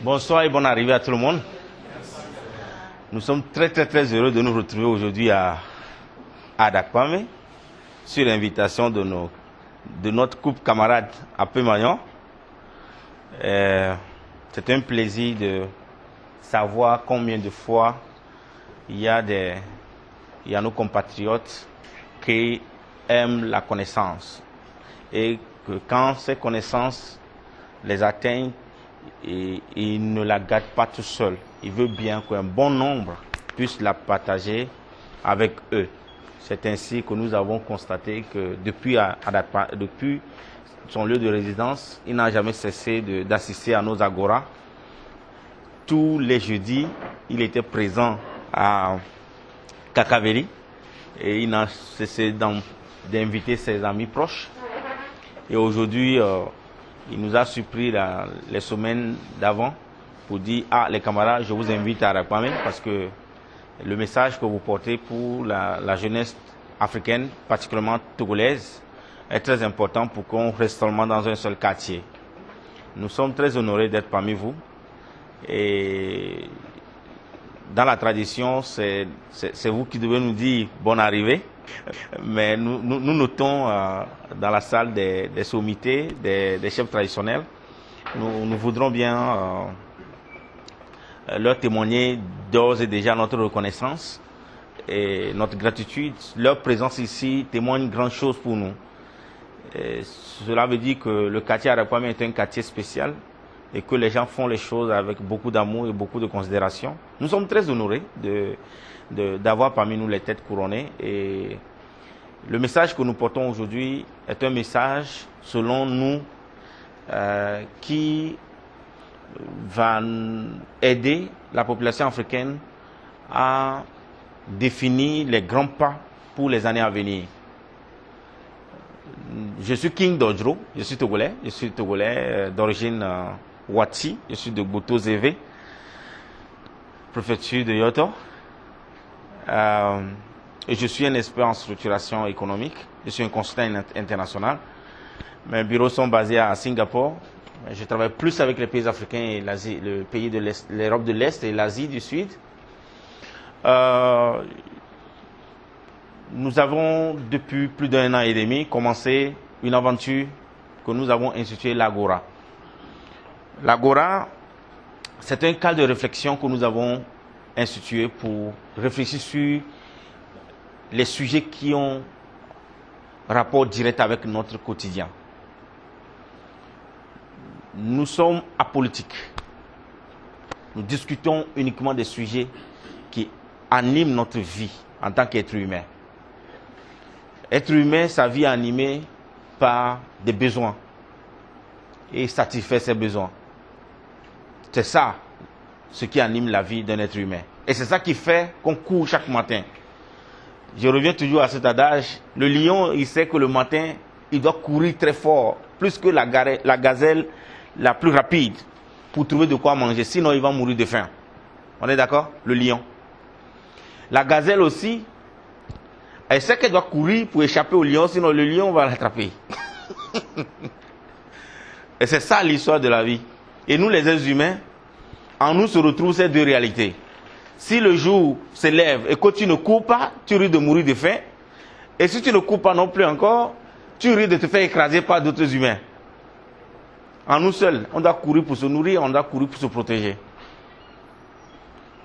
Bonsoir et bonne arrivée à tout le monde. Nous sommes très heureux de nous retrouver aujourd'hui à Adakwame sur l'invitation de notre couple camarade Apé Magnon. C'est un plaisir de savoir combien de fois il y a nos compatriotes qui aiment la connaissance et que quand ces connaissances les atteignent, et il ne la gâte pas tout seul. Il veut bien qu'un bon nombre puisse la partager avec eux. C'est ainsi que nous avons constaté que depuis son lieu de résidence, il n'a jamais cessé d'assister à nos agoras. Tous les jeudis, il était présent à Kakaveli et il n'a cessé d'inviter ses amis proches. Et aujourd'hui, il nous a surpris les semaines d'avant pour dire « Ah, les camarades, je vous invite à Adakwame parce que le message que vous portez pour la jeunesse africaine, particulièrement togolaise, est très important pour qu'on reste seulement dans un seul quartier. » Nous sommes très honorés d'être parmi vous. Et dans la tradition, c'est vous qui devez nous dire « Bonne arrivée ». Mais nous notons dans la salle des sommités, des chefs traditionnels, nous voudrons bien leur témoigner d'ores et déjà notre reconnaissance et notre gratitude. Leur présence ici témoigne grand chose pour nous. Et cela veut dire que le quartier Adakwame est un quartier spécial et que les gens font les choses avec beaucoup d'amour et beaucoup de considération. Nous sommes très honorés d'avoir parmi nous les têtes couronnées et le message que nous portons aujourd'hui est un message, selon nous, qui va aider la population africaine à définir les grands pas pour les années à venir. Je suis King Dodjro, je suis togolais d'origine Wati, je suis de Goto Zévé, préfecture de Yoto. Et je suis un expert en structuration économique. Je suis un consultant international. Mes bureaux sont basés à Singapour. Je travaille plus avec les pays africains et l'Asie, le pays de l'Est, l'Europe de l'Est et l'Asie du Sud. Nous avons, depuis plus d'un an et demi, commencé une aventure que nous avons instituée, l'Agora. L'Agora, c'est un cadre de réflexion que nous avons institué pour réfléchir sur les sujets qui ont rapport direct avec notre quotidien. Nous sommes apolitiques. Nous discutons uniquement des sujets qui animent notre vie en tant qu'être humain. Être humain, sa vie est animée par des besoins et satisfaire ses besoins. C'est ça ce qui anime la vie d'un être humain. Et c'est ça qui fait qu'on court chaque matin. Je reviens toujours à cet adage. Le lion, il sait que le matin, il doit courir très fort, plus que la gazelle la plus rapide, pour trouver de quoi manger. Sinon, il va mourir de faim. On est d'accord? Le lion. La gazelle aussi, elle sait qu'elle doit courir pour échapper au lion, sinon le lion va l'attraper. Et c'est ça l'histoire de la vie. Et nous, les êtres humains, en nous se retrouvent ces deux réalités. Si le jour se lève et que tu ne cours pas, tu risques de mourir de faim. Et si tu ne cours pas non plus encore, tu risques de te faire écraser par d'autres humains. En nous seuls, on doit courir pour se nourrir, on doit courir pour se protéger.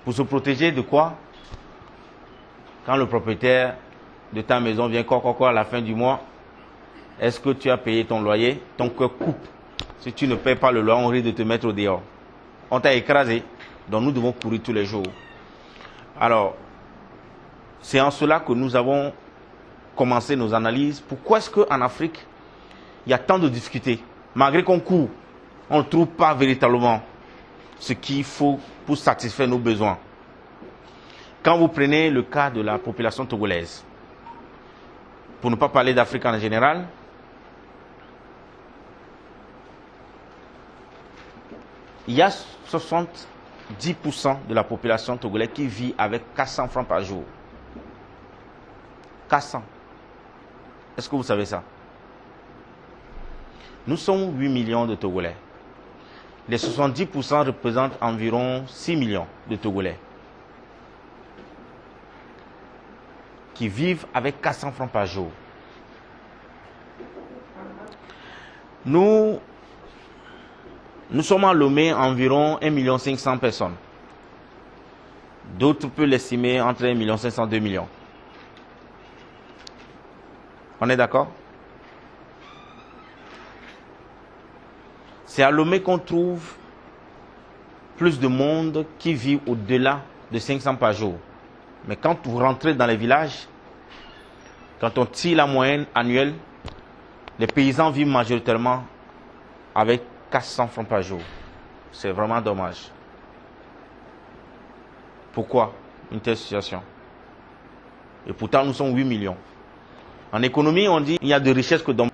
Pour se protéger de quoi? Quand le propriétaire de ta maison vient à la fin du mois, est-ce que tu as payé ton loyer? Ton cœur coupe. Si tu ne payes pas le loyer, on risque de te mettre au dehors. On t'a écrasé, donc nous devons courir tous les jours. Alors, c'est en cela que nous avons commencé nos analyses. Pourquoi est-ce qu'en Afrique, il y a tant de difficultés? Malgré qu'on court, on ne trouve pas véritablement ce qu'il faut pour satisfaire nos besoins. Quand vous prenez le cas de la population togolaise, pour ne pas parler d'Afrique en général, il y a 70% de la population togolaise qui vit avec 400 francs par jour. 400. Est-ce que vous savez ça? Nous sommes 8 millions de Togolais. Les 70% représentent environ 6 millions de Togolais qui vivent avec 400 francs par jour. Nous sommes en Lomé environ 1 500 000 personnes. D'autres peuvent l'estimer entre 1 500 000 et 2 millions. On est d'accord? C'est à Lomé qu'on trouve plus de monde qui vit au-delà de 500 par jour. Mais quand vous rentrez dans les villages, quand on tire la moyenne annuelle, les paysans vivent majoritairement avec 400 francs par jour. C'est vraiment dommage. Pourquoi une telle situation? Et pourtant, nous sommes 8 millions. En économie, on dit qu'il n'y a de richesse que dans...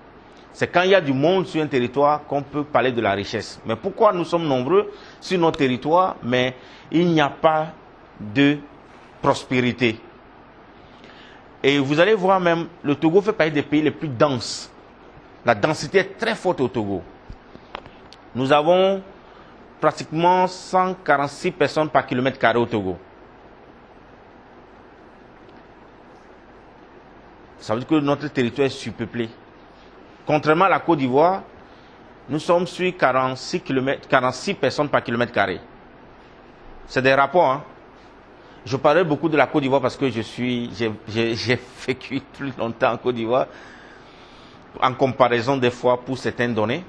C'est quand il y a du monde sur un territoire qu'on peut parler de la richesse. Mais pourquoi nous sommes nombreux sur notre territoire, mais il n'y a pas de prospérité? Et vous allez voir même, le Togo fait partie des pays les plus denses. La densité est très forte au Togo. Nous avons pratiquement 146 personnes par kilomètre carré au Togo. Ça veut dire que notre territoire est surpeuplé. Contrairement à la Côte d'Ivoire, nous sommes sur 46 personnes par kilomètre carré. C'est des rapports. Hein? Je parlerai beaucoup de la Côte d'Ivoire parce que j'ai vécu plus longtemps en Côte d'Ivoire, en comparaison des fois pour certaines données.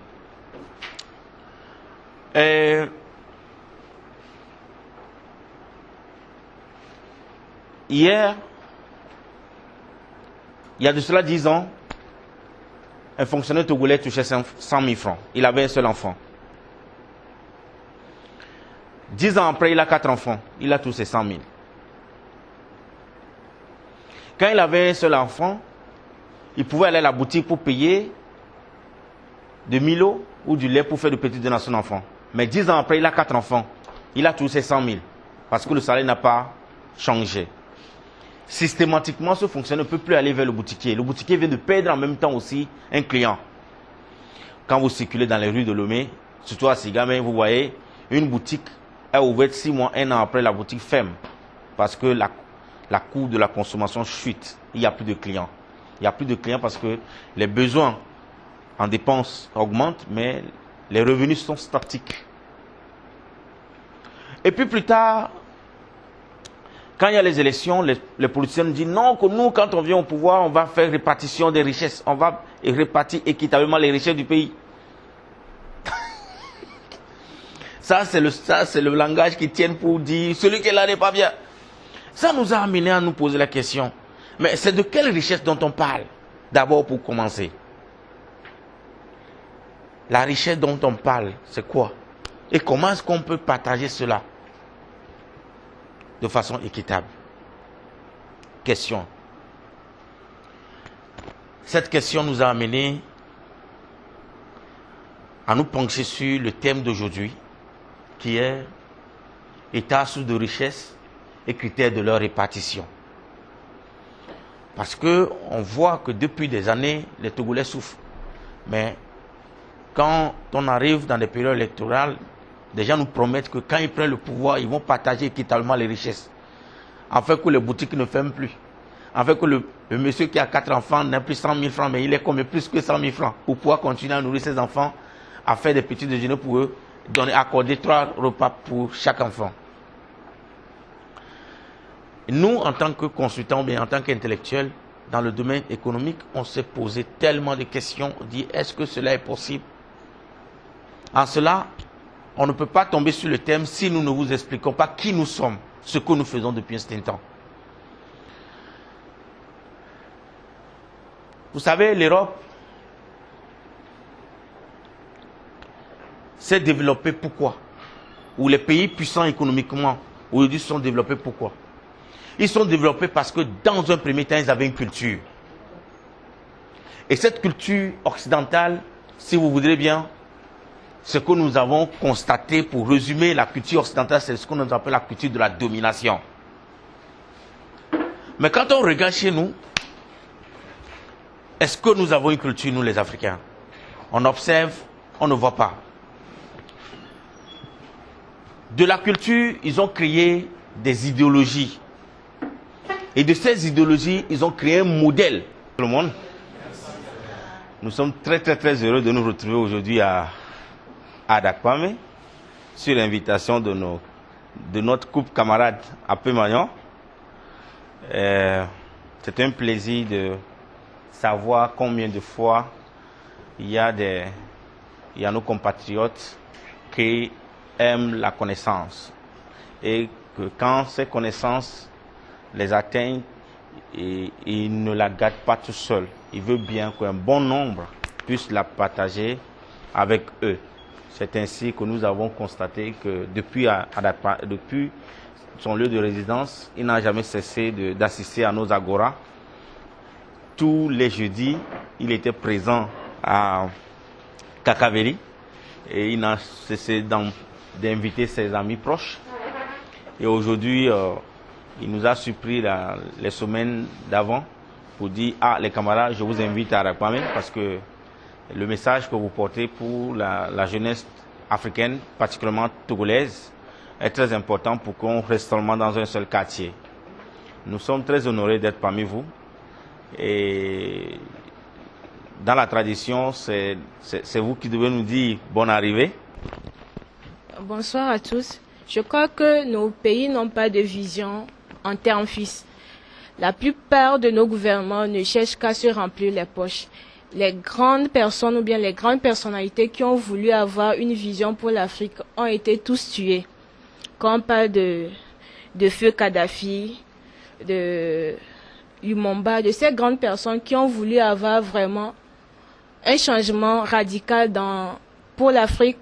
Hier, il y a de cela 10 ans, un fonctionnaire togolais touchait 100 000 francs. Il avait un seul enfant. 10 ans après, il a 4 enfants. Il a tous ses 100 000. Quand il avait un seul enfant, il pouvait aller à la boutique pour payer de Milo ou du lait pour faire du petit déjeuner à son enfant. Mais 10 ans après, il a 4 enfants. Il a tous ses 100 000. Parce que le salaire n'a pas changé. Systématiquement, ce fonctionnaire ne peut plus aller vers le boutiquier. Le boutiquier vient de perdre en même temps aussi un client. Quand vous circulez dans les rues de Lomé, surtout à Sigamé, vous voyez, une boutique est ouverte 6 mois, 1 an après, la boutique ferme. Parce que la coût de la consommation chute. Il n'y a plus de clients. Il n'y a plus de clients parce que les besoins en dépenses augmentent, mais les revenus sont statiques. Et puis plus tard, quand il y a les élections, les politiciens disent non, que nous, quand on vient au pouvoir, on va faire répartition des richesses. On va répartir équitablement les richesses du pays. Ça, c'est le langage qui tient pour dire celui qui est là n'est pas bien. Ça nous a amené à nous poser la question. Mais c'est de quelle richesse dont on parle? D'abord, pour commencer. La richesse dont on parle, c'est quoi? Et comment est-ce qu'on peut partager cela de façon équitable? Question. Cette question nous a amené à nous pencher sur le thème d'aujourd'hui, qui est état source de richesse et critères de leur répartition. Parce que on voit que depuis des années, les Togolais souffrent. Mais quand on arrive dans des périodes électorales, des gens nous promettent que quand ils prennent le pouvoir, ils vont partager équitablement les richesses. Afin que les boutiques ne ferment plus. Afin que le monsieur qui a 4 enfants n'ait plus 100 000 francs, mais il est comme plus que 100 000 francs. Pour pouvoir continuer à nourrir ses enfants, à faire des petits déjeuners pour eux, accorder 3 repas pour chaque enfant. Nous, en tant que consultants, mais en tant qu'intellectuels, dans le domaine économique, on s'est posé tellement de questions. On dit, est-ce que cela est possible? En cela, on ne peut pas tomber sur le thème si nous ne vous expliquons pas qui nous sommes, ce que nous faisons depuis un certain temps. Vous savez, l'Europe s'est développée pourquoi? Ou les pays puissants économiquement aujourd'hui sont développés pourquoi? Ils sont développés parce que dans un premier temps, ils avaient une culture. Et cette culture occidentale, si vous voudrez bien, ce que nous avons constaté, pour résumer la culture occidentale, c'est ce qu'on appelle la culture de la domination. Mais quand on regarde chez nous, est-ce que nous avons une culture, nous les Africains? On observe, on ne voit pas. De la culture, ils ont créé des idéologies. Et de ces idéologies, ils ont créé un modèle. Tout le monde. Nous sommes très heureux de nous retrouver aujourd'hui à Dakpamé, sur l'invitation de notre couple camarade Apé Magnan. C'est un plaisir de savoir combien de fois il y a nos compatriotes qui aiment la connaissance et que quand ces connaissances les atteignent, ils ne la gardent pas tout seuls. Ils veulent bien qu'un bon nombre puisse la partager avec eux. C'est ainsi que nous avons constaté que depuis son lieu de résidence, il n'a jamais cessé d'assister à nos agoras. Tous les jeudis, il était présent à Kakaveli et il n'a cessé d'inviter ses amis proches. Et aujourd'hui, il nous a surpris les semaines d'avant pour dire « Ah, les camarades, je vous invite à Dakpamé parce que le message que vous portez pour la jeunesse africaine, particulièrement togolaise, est très important pour qu'on reste seulement dans un seul quartier. » Nous sommes très honorés d'être parmi vous. Et dans la tradition, c'est vous qui devez nous dire bonne arrivée. Bonsoir à tous. Je crois que nos pays n'ont pas de vision en termes fils. La plupart de nos gouvernements ne cherchent qu'à se remplir les poches. Les grandes personnes ou bien les grandes personnalités qui ont voulu avoir une vision pour l'Afrique ont été tous tués. Quand on parle de Feu Kadhafi, de Lumumba, de ces grandes personnes qui ont voulu avoir vraiment un changement radical pour l'Afrique,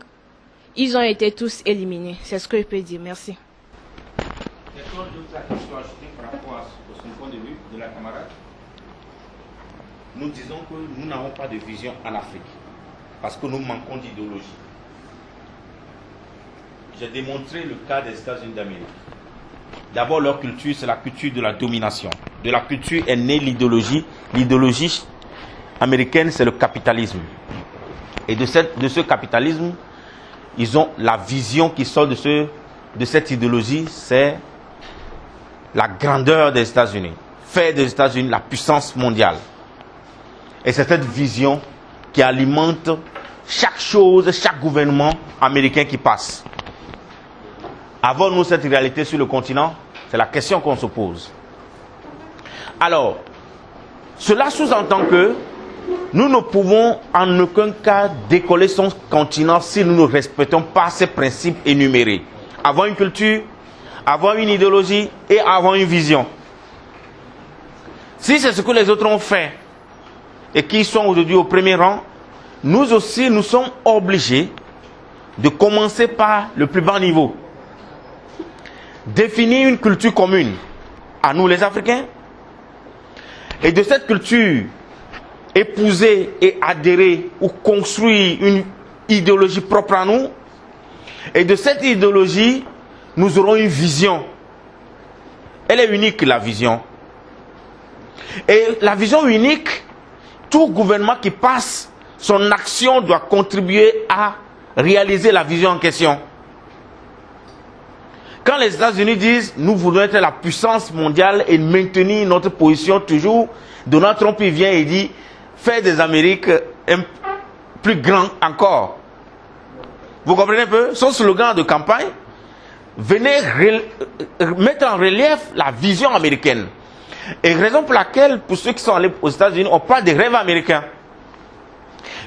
ils ont été tous éliminés. C'est ce que je peux dire. Merci. Quelque chose d'autre à ajouter par rapport à son point de vue de la camarade? Nous disons que nous n'avons pas de vision en Afrique parce que nous manquons d'idéologie. J'ai démontré le cas des États-Unis d'Amérique. D'abord, leur culture, c'est la culture de la domination. De la culture est née l'idéologie. L'idéologie américaine, c'est le capitalisme. Et de ce capitalisme, ils ont la vision qui sort de cette idéologie, c'est la grandeur des États-Unis. Faire des États-Unis la puissance mondiale. Et c'est cette vision qui alimente chaque chose, chaque gouvernement américain qui passe. Avons-nous cette réalité sur le continent? C'est la question qu'on se pose. Alors, cela sous-entend que nous ne pouvons en aucun cas décoller son continent si nous ne respectons pas ces principes énumérés. Avoir une culture, avoir une idéologie et avoir une vision. Si c'est ce que les autres ont fait et qui sont aujourd'hui au premier rang, nous aussi, nous sommes obligés de commencer par le plus bas niveau. Définir une culture commune à nous les Africains et de cette culture épouser et adhérer ou construire une idéologie propre à nous et de cette idéologie nous aurons une vision. Elle est unique, la vision. Et la vision unique, tout gouvernement qui passe, son action doit contribuer à réaliser la vision en question. Quand les États-Unis disent « nous voulons être la puissance mondiale et maintenir notre position toujours », Donald Trump il vient et dit « faire des Amériques plus grand encore ». Vous comprenez un peu? Son slogan de campagne, venez mettre en relief la vision américaine. Et raison pour laquelle, pour ceux qui sont allés aux États-Unis, on parle des rêves américains.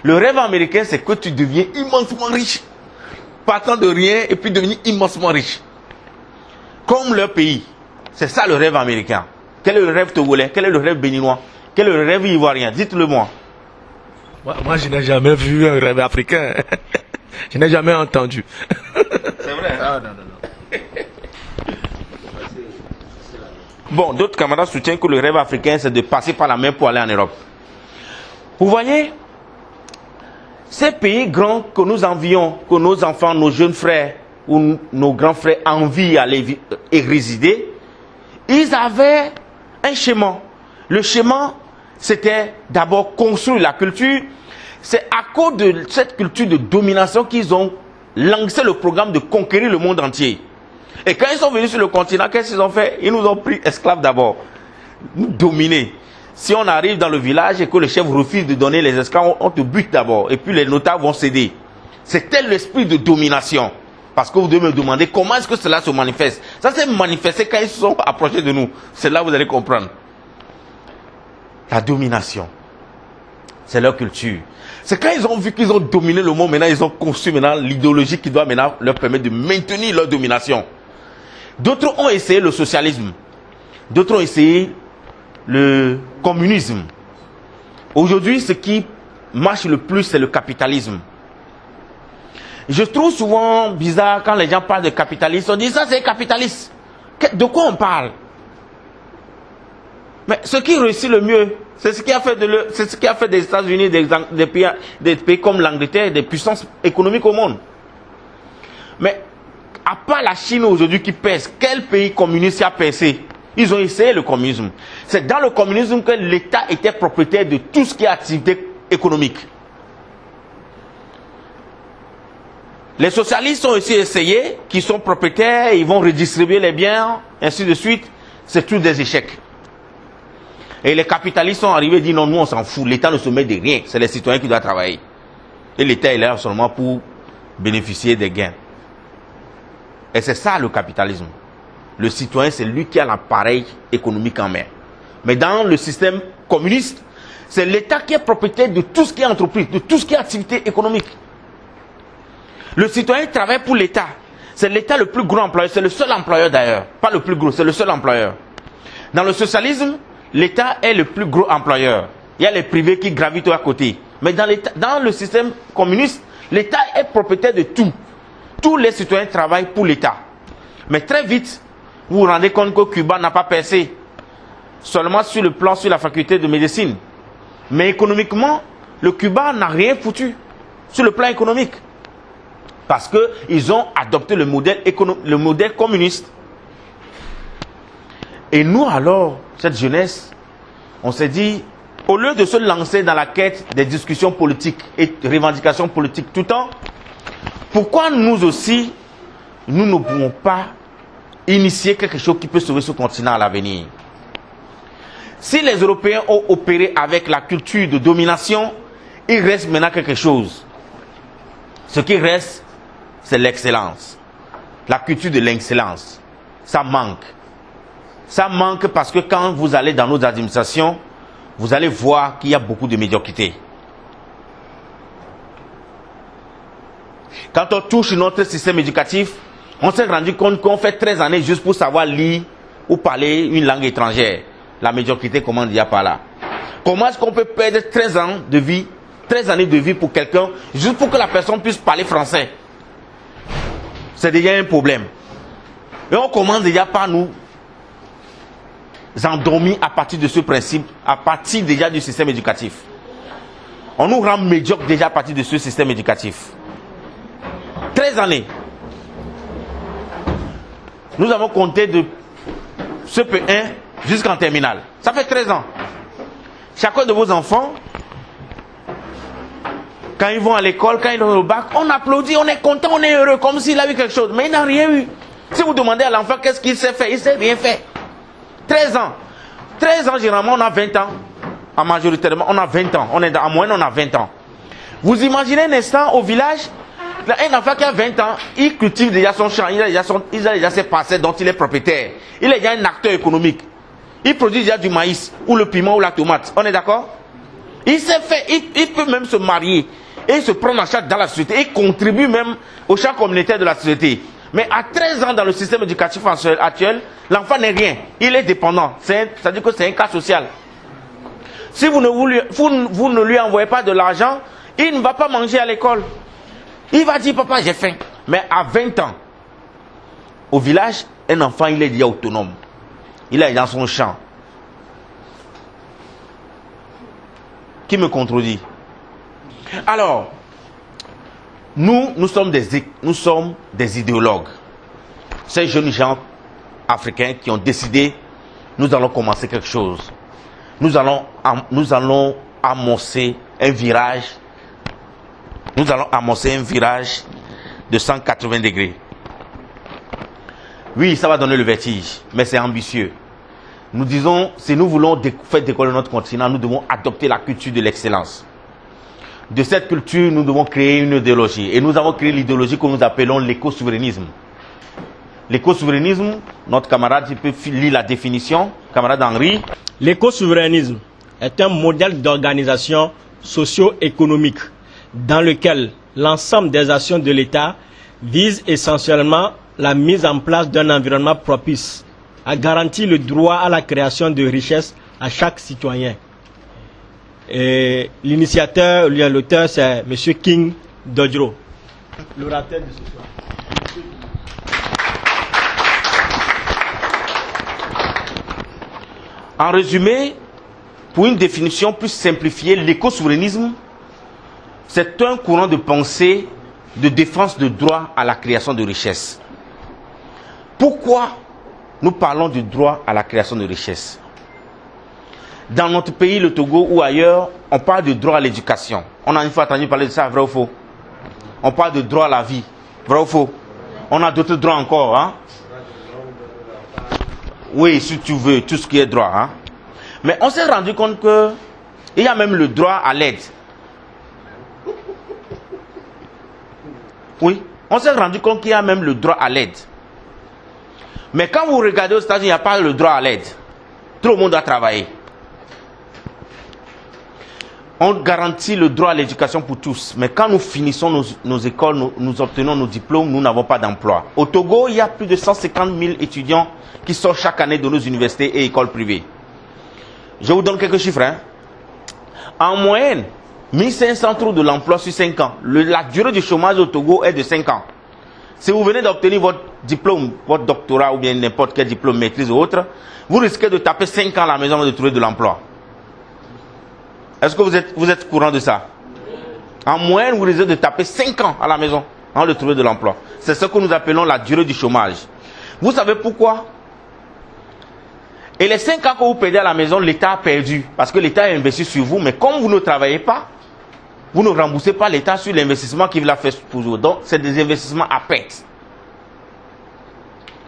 Le rêve américain, c'est que tu deviens immensement riche, partant de rien et puis devenir immensement riche. Comme leur pays. C'est ça le rêve américain. Quel est le rêve togolais? Quel est le rêve béninois? Quel est le rêve ivoirien? Dites-le moi. Moi, je n'ai jamais vu un rêve africain. Je n'ai jamais entendu. C'est vrai? Ah, non. Bon, d'autres camarades soutiennent que le rêve africain, c'est de passer par la mer pour aller en Europe. Vous voyez, ces pays grands que nous envions, que nos enfants, nos jeunes frères ou nos grands frères envient aller et résider, ils avaient un schéma. Le schéma, c'était d'abord construire la culture. C'est à cause de cette culture de domination qu'ils ont lancé le programme de conquérir le monde entier. Et quand ils sont venus sur le continent, qu'est-ce qu'ils ont fait? Ils nous ont pris esclaves d'abord, nous dominer. Si on arrive dans le village et que le chef refuse de donner les esclaves, on te bute d'abord. Et puis les notables vont céder. C'était l'esprit de domination. Parce que vous devez me demander comment est-ce que cela se manifeste. Ça s'est manifesté quand ils se sont approchés de nous. C'est là que vous allez comprendre. La domination. C'est leur culture. C'est quand ils ont vu qu'ils ont dominé le monde, maintenant ils ont conçu maintenant l'idéologie qui doit maintenant leur permettre de maintenir leur domination. D'autres ont essayé le socialisme. D'autres ont essayé le communisme. Aujourd'hui, ce qui marche le plus, c'est le capitalisme. Je trouve souvent bizarre quand les gens parlent de capitalisme, on dit ça c'est capitaliste. De quoi on parle? Mais ce qui réussit le mieux, c'est ce qui a fait des États-Unis, des pays comme l'Angleterre, des puissances économiques au monde. Mais à part la Chine aujourd'hui qui pèse, quel pays communiste a percé? Ils ont essayé le communisme. C'est dans le communisme que l'État était propriétaire de tout ce qui est activité économique. Les socialistes ont aussi essayé, qui sont propriétaires, ils vont redistribuer les biens, ainsi de suite. C'est tous des échecs. Et les capitalistes sont arrivés et disent non, nous on s'en fout, l'État ne se met de rien, c'est les citoyens qui doivent travailler. Et l'État est là seulement pour bénéficier des gains. Et c'est ça le capitalisme. Le citoyen, c'est lui qui a l'appareil économique en main. Mais dans le système communiste, c'est l'État qui est propriétaire de tout ce qui est entreprise, de tout ce qui est activité économique. Le citoyen travaille pour l'État. C'est l'État le plus gros employeur, c'est le seul employeur d'ailleurs. Pas le plus gros, c'est le seul employeur. Dans le socialisme, l'État est le plus gros employeur. Il y a les privés qui gravitent à côté. Mais dans le système communiste, l'État est propriétaire de tout. Tous les citoyens travaillent pour l'État. Mais très vite, vous vous rendez compte que Cuba n'a pas percé. Seulement sur le plan, sur la faculté de médecine. Mais économiquement, le Cuba n'a rien foutu. Sur le plan économique. Parce qu'ils ont adopté le modèle communiste. Et nous alors, cette jeunesse, on s'est dit, au lieu de se lancer dans la quête des discussions politiques et de revendications politiques tout le temps, pourquoi nous aussi, nous ne pouvons pas initier quelque chose qui peut sauver ce continent à l'avenir? Si les Européens ont opéré avec la culture de domination, il reste maintenant quelque chose. Ce qui reste, c'est l'excellence. La culture de l'excellence. Ça manque. Ça manque parce que quand vous allez dans nos administrations, vous allez voir qu'il y a beaucoup de médiocrité. Quand on touche notre système éducatif, on s'est rendu compte qu'on fait 13 années juste pour savoir lire ou parler une langue étrangère. La médiocrité commence déjà par là. Comment est-ce qu'on peut perdre 13 ans de vie, 13 années de vie pour quelqu'un, juste pour que la personne puisse parler français? C'est déjà un problème. Et on commence déjà par nous endormir à partir de ce principe, à partir déjà du système éducatif. On nous rend médiocres déjà à partir de ce système éducatif. 13 années. Nous avons compté de CP1 jusqu'en terminale. Ça fait 13 ans. Chacun de vos enfants, quand ils vont à l'école, quand ils ont le bac, on applaudit, on est content, on est heureux, comme s'il a eu quelque chose. Mais il n'a rien eu. Si vous demandez à l'enfant qu'est-ce qu'il sait faire, il ne sait rien faire. 13 ans. 13 ans, généralement, on a 20 ans. En majoritairement, on a 20 ans. En moyenne, on a 20 ans. Vous imaginez un instant, au village, un enfant qui a 20 ans, il cultive déjà son champ, il a déjà ses parcelles dont il est propriétaire. Il est déjà un acteur économique. Il produit déjà du maïs, ou le piment, ou la tomate. On est d'accord? Il sait faire, il peut même se marier et se prendre en charge dans la société et contribue même au champ communautaire de la société. Mais à 13 ans dans le système éducatif actuel, l'enfant n'est rien. Il est dépendant. C'est-à-dire que c'est un cas social. Si vous ne lui envoyez pas de l'argent, il ne va pas manger à l'école. Il va dire, papa, j'ai faim. Mais à 20 ans, au village, un enfant, il est déjà autonome. Il est dans son champ. Qui me contredit? Alors, nous sommes des idéologues. Ces jeunes gens africains qui ont décidé, nous allons commencer quelque chose. Nous allons amorcer un virage. Nous allons amorcer un virage de 180 degrés. Oui, ça va donner le vertige, mais c'est ambitieux. Nous disons, si nous voulons faire décoller notre continent, nous devons adopter la culture de l'excellence. De cette culture, nous devons créer une idéologie. Et nous avons créé l'idéologie que nous appelons l'éco-souverainisme. L'éco-souverainisme, notre camarade, il peut lire la définition, camarade Henri. L'éco-souverainisme est un modèle d'organisation socio-économique dans lequel l'ensemble des actions de l'État vise essentiellement la mise en place d'un environnement propice à garantir le droit à la création de richesses à chaque citoyen. L'initiateur, l'auteur, c'est M. King Dodro, l'orateur de ce soir. En résumé, pour une définition plus simplifiée, l'éco-souverainisme, c'est un courant de pensée de défense de droit à la création de richesses. Pourquoi nous parlons du droit à la création de richesses? Dans notre pays, le Togo ou ailleurs, on parle de droit à l'éducation. On a une fois entendu parler de ça, vrai ou faux? On parle de droit à la vie, vrai ou faux? On a d'autres droits encore, hein? Oui, si tu veux, tout ce qui est droit, hein? Mais on s'est rendu compte que il y a même le droit à l'aide. Oui, on s'est rendu compte qu'il y a même le droit à l'aide. Mais quand vous regardez aux États-Unis, il n'y a pas le droit à l'aide. Tout le monde doit travailler. On garantit le droit à l'éducation pour tous. Mais quand nous finissons nos écoles, nous obtenons nos diplômes, nous n'avons pas d'emploi. Au Togo, il y a plus de 150 000 étudiants qui sortent chaque année de nos universités et écoles privées. Je vous donne quelques chiffres. Hein. En moyenne, 1500 trous de l'emploi sur 5 ans. La durée du chômage au Togo est de 5 ans. Si vous venez d'obtenir votre diplôme, votre doctorat ou bien n'importe quel diplôme, maîtrise ou autre, vous risquez de taper 5 ans à la maison avant de trouver de l'emploi. Est-ce que vous êtes courant de ça? En moyenne, vous risquez de taper 5 ans à la maison avant de trouver de l'emploi. C'est ce que nous appelons la durée du chômage. Vous savez pourquoi? Et les 5 ans que vous perdez à la maison, l'État a perdu. Parce que l'État a investi sur vous, mais comme vous ne travaillez pas, vous ne remboursez pas l'État sur l'investissement qu'il a fait pour vous. Donc, c'est des investissements à perte.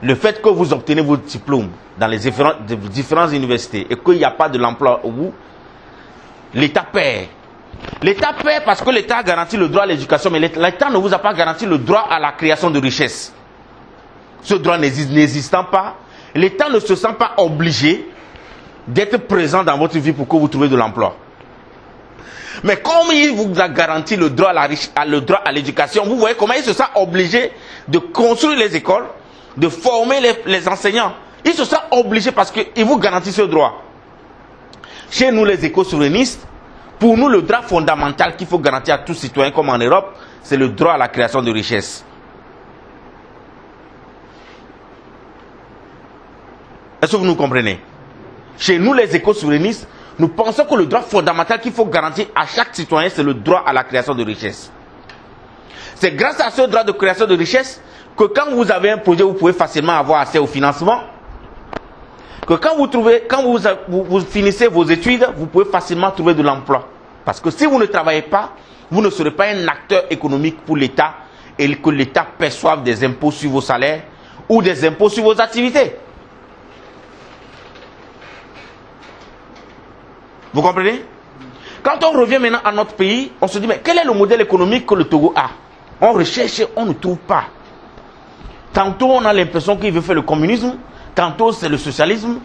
Le fait que vous obtenez vos diplômes dans les différentes universités et qu'il n'y a pas de l'emploi au bout, l'État perd. L'État perd parce que l'État a garanti le droit à l'éducation, mais l'État ne vous a pas garanti le droit à la création de richesses. Ce droit n'existant pas, l'État ne se sent pas obligé d'être présent dans votre vie pour que vous trouviez de l'emploi. Mais comme il vous a garanti le droit à l'éducation, vous voyez comment il se sent obligé de construire les écoles, de former les enseignants. Il se sent obligé parce qu'il vous garantit ce droit. Chez nous, les éco-souverainistes, pour nous, le droit fondamental qu'il faut garantir à tous citoyens comme en Europe, c'est le droit à la création de richesses. Est-ce que vous nous comprenez? Chez nous, les éco-souverainistes, nous pensons que le droit fondamental qu'il faut garantir à chaque citoyen, c'est le droit à la création de richesses. C'est grâce à ce droit de création de richesses que quand vous avez un projet, vous pouvez facilement avoir accès au financement. Que quand vous finissez vos études, vous pouvez facilement trouver de l'emploi. Parce que si vous ne travaillez pas, vous ne serez pas un acteur économique pour l'État et que l'État perçoive des impôts sur vos salaires ou des impôts sur vos activités. Vous comprenez? Quand on revient maintenant à notre pays, on se dit, mais quel est le modèle économique que le Togo a? On recherche et on ne trouve pas. Tantôt, on a l'impression qu'il veut faire le communisme, tantôt, c'est le socialisme.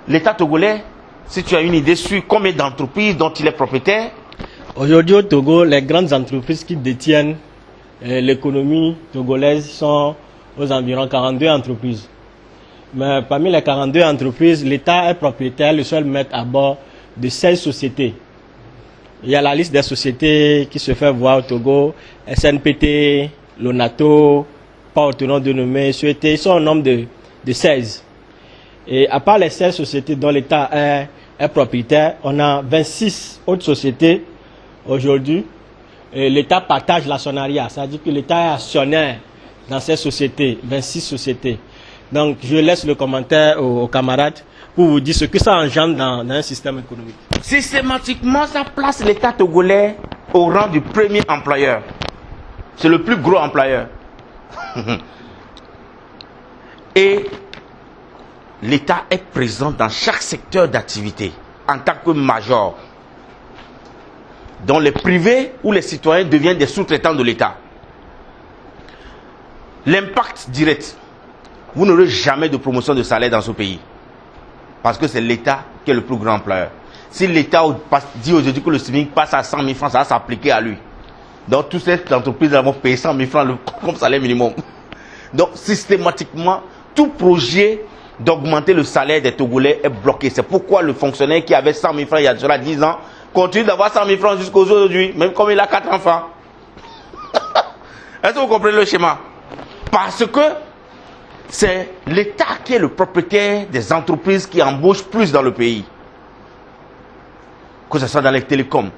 L'État togolais, si tu as une idée sur combien d'entreprises dont il est propriétaire? Aujourd'hui au Togo, les grandes entreprises qui détiennent l'économie togolaise sont aux environs 42 entreprises. Mais parmi les 42 entreprises, l'État est propriétaire, le seul maître à bord de 16 sociétés. Il y a la liste des sociétés qui se fait voir au Togo, SNPT, Lonato, pas autonome dénommé, SUET, ils sont au nombre de 16. Et à part les 16 sociétés dont l'État est propriétaire, on a 26 autres sociétés aujourd'hui. L'État partage l'actionnariat, c'est-à-dire que l'État est actionnaire dans ces sociétés, 26 sociétés. Donc je laisse le commentaire aux camarades pour vous dire ce que ça engendre dans un système économique. Systématiquement, ça place l'État togolais au rang du premier employeur. C'est le plus gros employeur. Et l'État est présent dans chaque secteur d'activité en tant que major, dont les privés ou les citoyens deviennent des sous-traitants de l'État. L'impact direct, vous n'aurez jamais de promotion de salaire dans ce pays, parce que c'est l'État qui est le plus grand employeur. Si l'État dit aujourd'hui que le SMIC passe à 100 000 francs, ça va s'appliquer à lui. Donc toutes ces entreprises vont payer 100 000 francs comme salaire minimum. Donc systématiquement, tout projet d'augmenter le salaire des Togolais est bloqué. C'est pourquoi le fonctionnaire qui avait 100 000 francs il y a déjà 10 ans continue d'avoir 100 000 francs jusqu'à aujourd'hui, même comme il a 4 enfants. Est-ce que vous comprenez le schéma? Parce que c'est l'État qui est le propriétaire des entreprises qui embauchent plus dans le pays. Que ce soit dans les télécoms,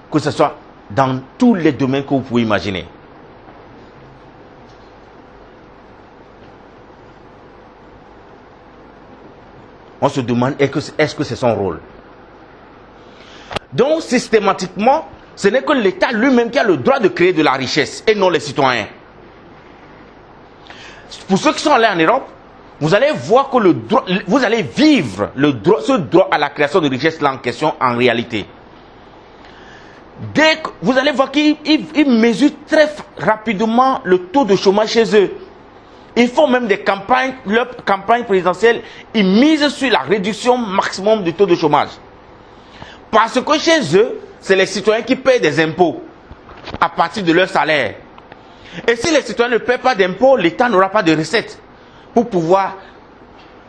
que ce soit dans tous les domaines que vous pouvez imaginer. On se demande, est-ce que c'est son rôle? Donc, systématiquement, ce n'est que l'État lui-même qui a le droit de créer de la richesse et non les citoyens. Pour ceux qui sont allés en Europe, vous allez voir que vous allez vivre ce droit à la création de richesse là en question en réalité. Dès que vous allez voir qu'ils mesurent très rapidement le taux de chômage chez eux. Ils font même des campagnes, leur campagne présidentielle, ils misent sur la réduction maximum du taux de chômage. Parce que chez eux, c'est les citoyens qui paient des impôts à partir de leur salaire. Et si les citoyens ne paient pas d'impôts, l'État n'aura pas de recettes pour pouvoir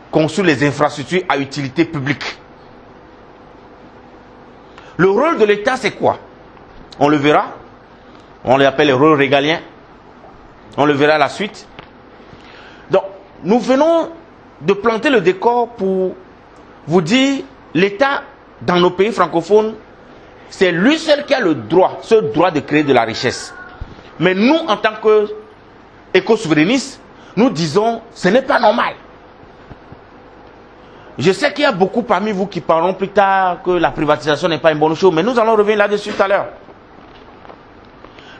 construire les infrastructures à utilité publique. Le rôle de l'État, c'est quoi? On le verra. On l'appelle le rôle régalien. On le verra à la suite. Donc, nous venons de planter le décor pour vous dire, l'État, dans nos pays francophones, c'est lui seul qui a le droit, ce droit de créer de la richesse. Mais nous, en tant qu'éco-souverainistes, nous disons, ce n'est pas normal. Je sais qu'il y a beaucoup parmi vous qui parleront plus tard que la privatisation n'est pas une bonne chose, mais nous allons revenir là-dessus tout à l'heure.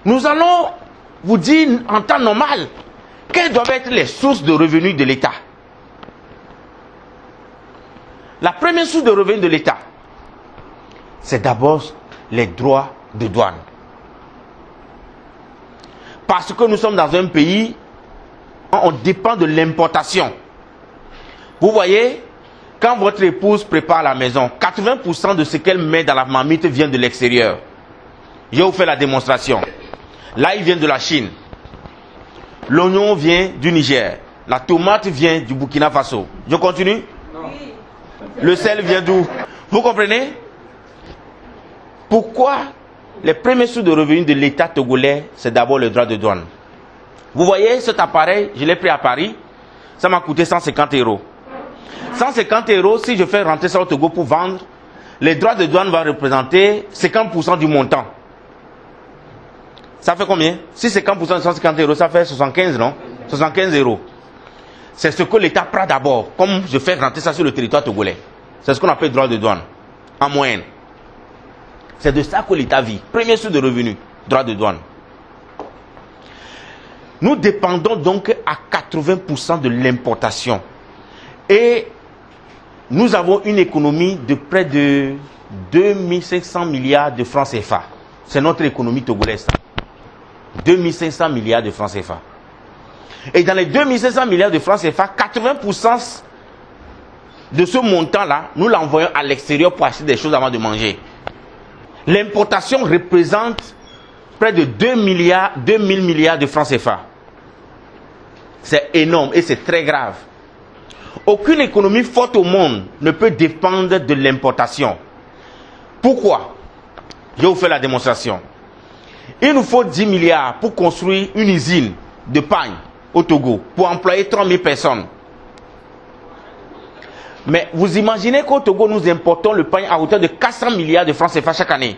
Nous allons vous dire, en temps normal, quelles doivent être les sources de revenus de l'État. La première source de revenus de l'État, c'est d'abord les droits de douane. Parce que nous sommes dans un pays, on dépend de l'importation. Vous voyez, quand votre épouse prépare la maison, 80% de ce qu'elle met dans la marmite vient de l'extérieur. Je vais vous faire la démonstration. Là, il vient de la Chine. L'oignon vient du Niger. La tomate vient du Burkina Faso. Je continue? Non. Le sel vient d'où? Vous comprenez? Pourquoi les premiers sources de revenus de l'État togolais, c'est d'abord le droit de douane. Vous voyez cet appareil, je l'ai pris à Paris, ça m'a coûté 150 €. 150 €, si je fais rentrer ça au Togo pour vendre, les droits de douane vont représenter 50% du montant. Ça fait combien? Si 50% de 150 €, ça fait 75, non? 75 €. C'est ce que l'État prend d'abord, comme je fais rentrer ça sur le territoire togolais. C'est ce qu'on appelle droit de douane, en moyenne. C'est de ça que l'État vit. Premier source de revenus, droit de douane. Nous dépendons donc à 80% de l'importation. Et nous avons une économie de près de 2500 milliards de francs CFA. C'est notre économie togolaise. 2500 milliards de francs CFA. Et dans les 2500 milliards de francs CFA, 80% de ce montant-là, nous l'envoyons à l'extérieur pour acheter des choses avant de manger. L'importation représente près de 2000 milliards de francs CFA. C'est énorme et c'est très grave. Aucune économie forte au monde ne peut dépendre de l'importation. Pourquoi? Je vais vous faire la démonstration. Il nous faut 10 milliards pour construire une usine de pain au Togo, pour employer 3000 personnes. Mais vous imaginez qu'au Togo, nous importons le pain à hauteur de 400 milliards de francs CFA chaque année,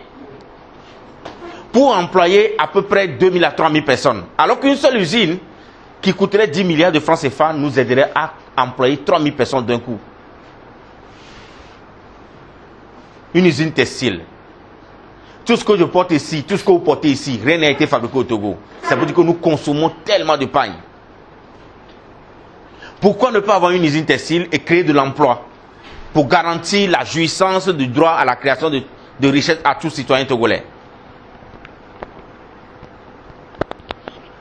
pour employer à peu près 2000 à 3000 personnes. Alors qu'une seule usine qui coûterait 10 milliards de francs CFA nous aiderait à employer 3000 personnes d'un coup. Une usine textile. Tout ce que je porte ici, tout ce que vous portez ici, rien n'a été fabriqué au Togo. Ça veut dire que nous consommons tellement de paille. Pourquoi ne pas avoir une usine textile et créer de l'emploi pour garantir la jouissance du droit à la création de richesses à tous citoyens togolais?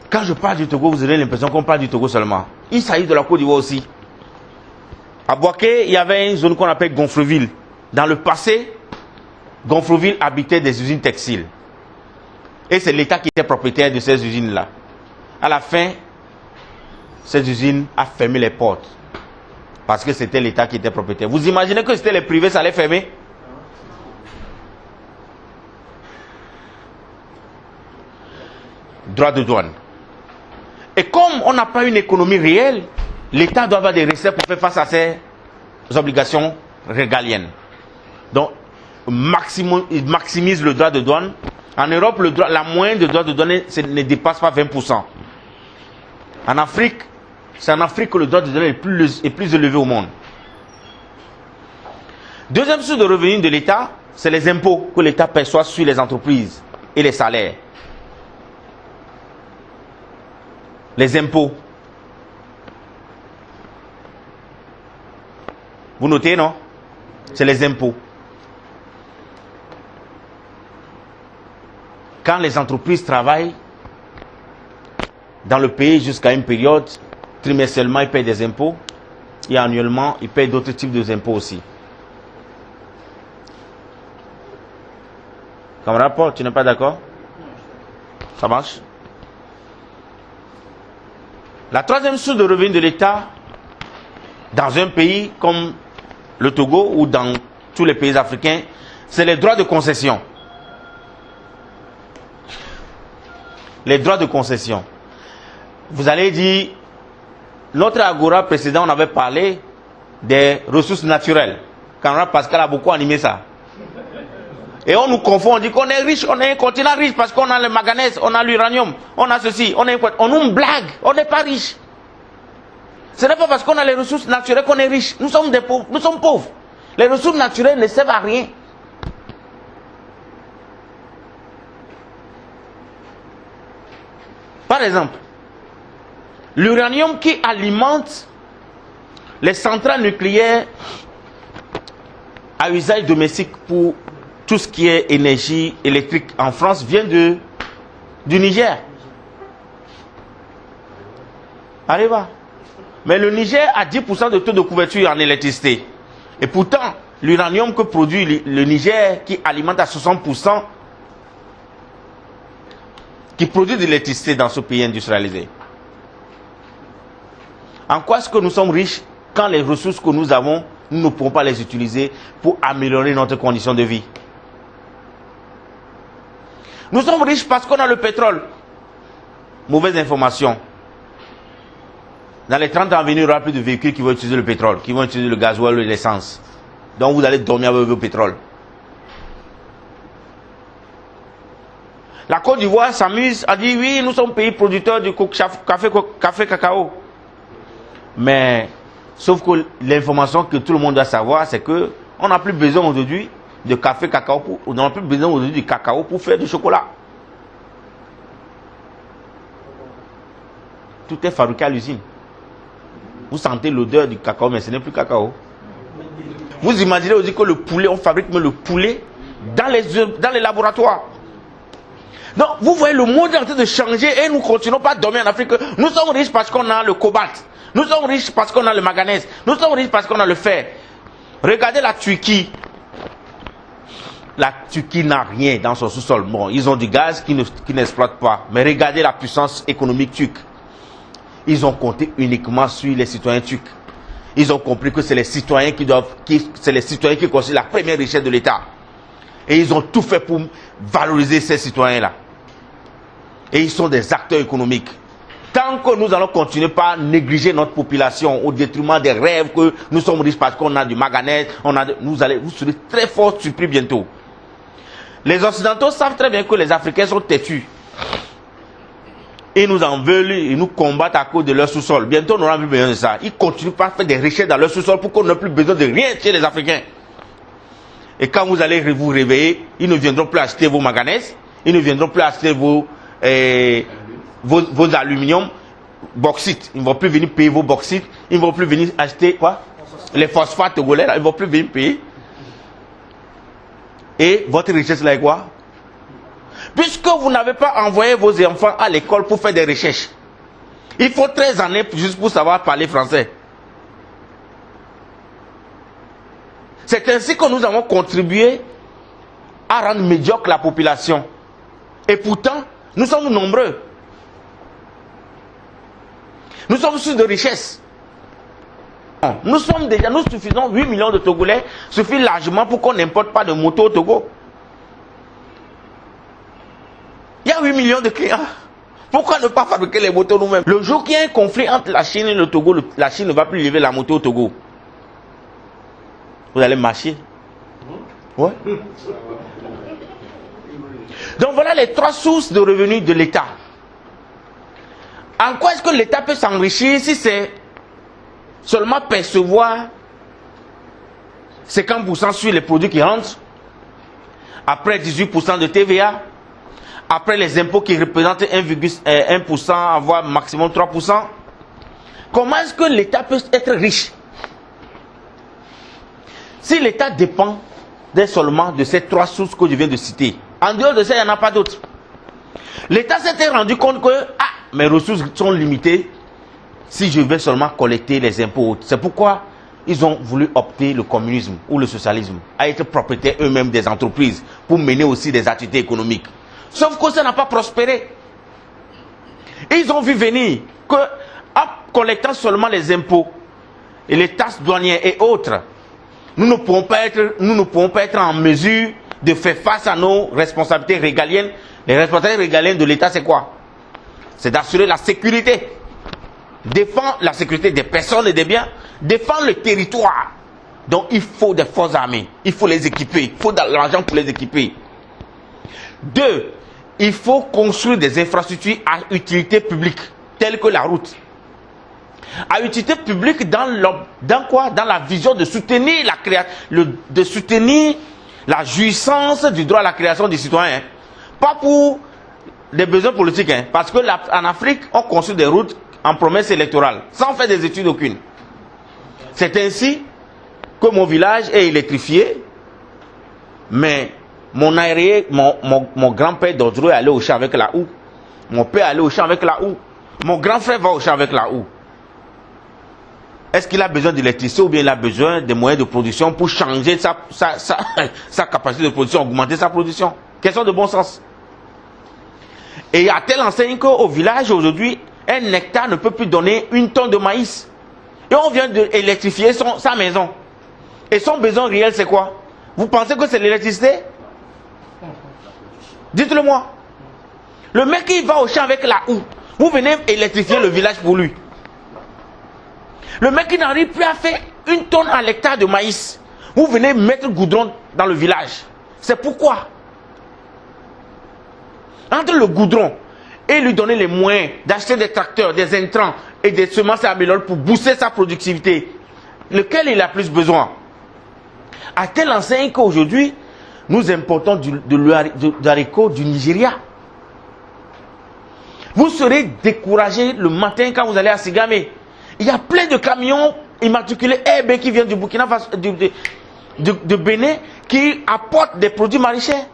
Quand je parle du Togo, vous aurez l'impression qu'on parle du Togo seulement. Il s'agit de la Côte d'Ivoire aussi. À Boaké, il y avait une zone qu'on appelle Gonfreville. Dans le passé, Gonfreville habitait des usines textiles. Et c'est l'État qui était propriétaire de ces usines-là. À la fin, cette usine a fermé les portes. Parce que c'était l'État qui était propriétaire. Vous imaginez que c'était les privés, ça allait fermer? Droit de douane. Et comme on n'a pas une économie réelle, l'État doit avoir des recettes pour faire face à ses obligations régaliennes. Donc, il maximise le droit de douane. En Europe, la moyenne de droit de douane ne dépasse pas 20%. En Afrique, c'est en Afrique que le droit de douane est plus élevé au monde. Deuxième source de revenus de l'État, c'est les impôts que l'État perçoit sur les entreprises et les salaires. Les impôts. Vous notez, non? C'est les impôts. Quand les entreprises travaillent dans le pays jusqu'à une période, trimestriellement, ils payent des impôts et annuellement, ils payent d'autres types d'impôts aussi. Camarade Paul, tu n'es pas d'accord? Ça marche? La troisième source de revenus de l'État, dans un pays comme le Togo ou dans tous les pays africains, c'est les droits de concession. Les droits de concession. Vous allez dire, notre agora précédent, on avait parlé des ressources naturelles. Camarade Pascal a beaucoup animé ça. Et on nous confond, on dit qu'on est riche, on est un continent riche parce qu'on a le manganèse, on a l'uranium, on a ceci, on nous blague, on n'est pas riche. Ce n'est pas parce qu'on a les ressources naturelles qu'on est riche. Nous sommes des pauvres, nous sommes pauvres. Les ressources naturelles ne servent à rien. Par exemple, l'uranium qui alimente les centrales nucléaires à usage domestique pour tout ce qui est énergie électrique en France vient du Niger. Arriva. Mais le Niger a 10% de taux de couverture en électricité. Et pourtant, l'uranium que produit le Niger, qui alimente à 60%, qui produit de l'électricité dans ce pays industrialisé. En quoi est-ce que nous sommes riches quand les ressources que nous avons, nous ne pouvons pas les utiliser pour améliorer notre condition de vie? Nous sommes riches parce qu'on a le pétrole. Mauvaise information. Dans les 30 ans à venir, il n'y aura plus de véhicules qui vont utiliser le pétrole, qui vont utiliser le gasoil ou l'essence. Donc vous allez dormir avec le pétrole. La Côte d'Ivoire s'amuse à dire oui, nous sommes pays producteurs du café cacao. Mais, sauf que l'information que tout le monde doit savoir, c'est que on n'a plus besoin aujourd'hui de café cacao, on n'a plus besoin aujourd'hui du cacao pour faire du chocolat. Tout est fabriqué à l'usine. Vous sentez l'odeur du cacao, mais ce n'est plus cacao. Vous imaginez aussi que le poulet, on fabrique même le poulet dans les laboratoires. Donc, vous voyez, le monde est en train de changer et nous continuons pas à dormir en Afrique. Nous sommes riches parce qu'on a le cobalt. Nous sommes riches parce qu'on a le manganèse. Nous sommes riches parce qu'on a le fer. Regardez la Turquie. La Turquie n'a rien dans son sous-sol. Bon, ils ont du gaz qu'ils n'exploitent pas. Mais regardez la puissance économique turque. Ils ont compté uniquement sur les citoyens turcs. Ils ont compris que c'est les citoyens qui constituent la première richesse de l'État. Et ils ont tout fait pour valoriser ces citoyens-là. Et ils sont des acteurs économiques. Tant que nous allons continuer par négliger notre population au détriment des rêves que nous sommes riches parce qu'on a du manganèse, vous serez très fort surpris bientôt. Les Occidentaux savent très bien que les Africains sont têtus. Ils nous en veulent, ils nous combattent à cause de leur sous-sol. Bientôt, on n'aura plus besoin de ça. Ils continuent par faire des richesses dans leur sous-sol pour qu'on n'ait plus besoin de rien chez les Africains. Et quand vous allez vous réveiller, ils ne viendront plus acheter vos manganèses, ils ne viendront plus acheter vos aluminium, bauxite. Ils ne vont plus venir payer vos bauxites, ils ne vont plus venir acheter quoi? Les phosphates togolais, là, ils ne vont plus venir payer. Et votre richesse là est quoi? Puisque vous n'avez pas envoyé vos enfants à l'école pour faire des recherches. Il faut 13 années juste pour savoir parler français. C'est ainsi que nous avons contribué à rendre médiocre la population. Et pourtant, nous sommes nombreux. Nous sommes source de richesse. Nous suffisons, 8 millions de Togolais suffit largement pour qu'on n'importe pas de moto au Togo. Il y a 8 millions de clients. Pourquoi ne pas fabriquer les motos nous-mêmes? Le jour qu'il y a un conflit entre la Chine et le Togo, la Chine ne va plus lever la moto au Togo. Vous allez marcher. Ouais. Donc voilà les 3 sources de revenus de l'État. En quoi est-ce que l'État peut s'enrichir si c'est seulement percevoir 50% sur les produits qui rentrent, après 18% de TVA, après les impôts qui représentent 1%, voire maximum 3%. Comment est-ce que l'État peut être riche? Si l'État dépend seulement de ces 3 sources que je viens de citer, en dehors de ça, il n'y en a pas d'autres. L'État s'était rendu compte que mes ressources sont limitées si je vais seulement collecter les impôts. C'est pourquoi ils ont voulu opter le communisme ou le socialisme, à être propriétaires eux-mêmes des entreprises pour mener aussi des activités économiques. Sauf que ça n'a pas prospéré. Ils ont vu venir que, en collectant seulement les impôts et les taxes douanières et autres, nous ne pourrons pas être en mesure de faire face à nos responsabilités régaliennes. Les responsabilités régaliennes de l'État, c'est quoi? C'est d'assurer la sécurité, défendre la sécurité des personnes et des biens, défendre le territoire. Donc il faut des forces armées, il faut les équiper, il faut de l'argent pour les équiper. 2, il faut construire des infrastructures à utilité publique, telles que la route. À utilité publique dans quoi? Dans la vision de soutenir la jouissance du droit à la création des citoyens. Pas pour des besoins politiques, parce que en Afrique, on construit des routes en promesse électorale, sans faire des études aucune. C'est ainsi que mon village est électrifié, mais mon grand-père d'Ordre est allé au champ avec la houe. Mon père est allé au champ avec la houe. Mon grand frère va au champ avec la houe. Est-ce qu'il a besoin d'électricité ou bien il a besoin de moyens de production pour changer sa capacité de production, augmenter sa production? Question de bon sens. Et à telle enseigne qu'au village aujourd'hui, un hectare ne peut plus donner 1 tonne de maïs. Et on vient d'électrifier sa maison. Et son besoin réel, c'est quoi? Vous pensez que c'est l'électricité? Dites-le moi. Le mec qui va au champ avec la houe, vous venez électrifier le village pour lui. Le mec qui n'arrive plus à faire 1 tonne à l'hectare de maïs, vous venez mettre goudron dans le village. C'est pourquoi, entre le goudron et lui donner les moyens d'acheter des tracteurs, des intrants et des semences améliorées pour booster sa productivité, lequel il a plus besoin? À telle enseigne qu'aujourd'hui, nous importons de l'haricot du Nigeria. Vous serez découragé le matin quand vous allez à Sigamé. Il y a plein de camions immatriculés RB qui viennent du Burkina Faso, de Bénin, qui apportent des produits maraîchers.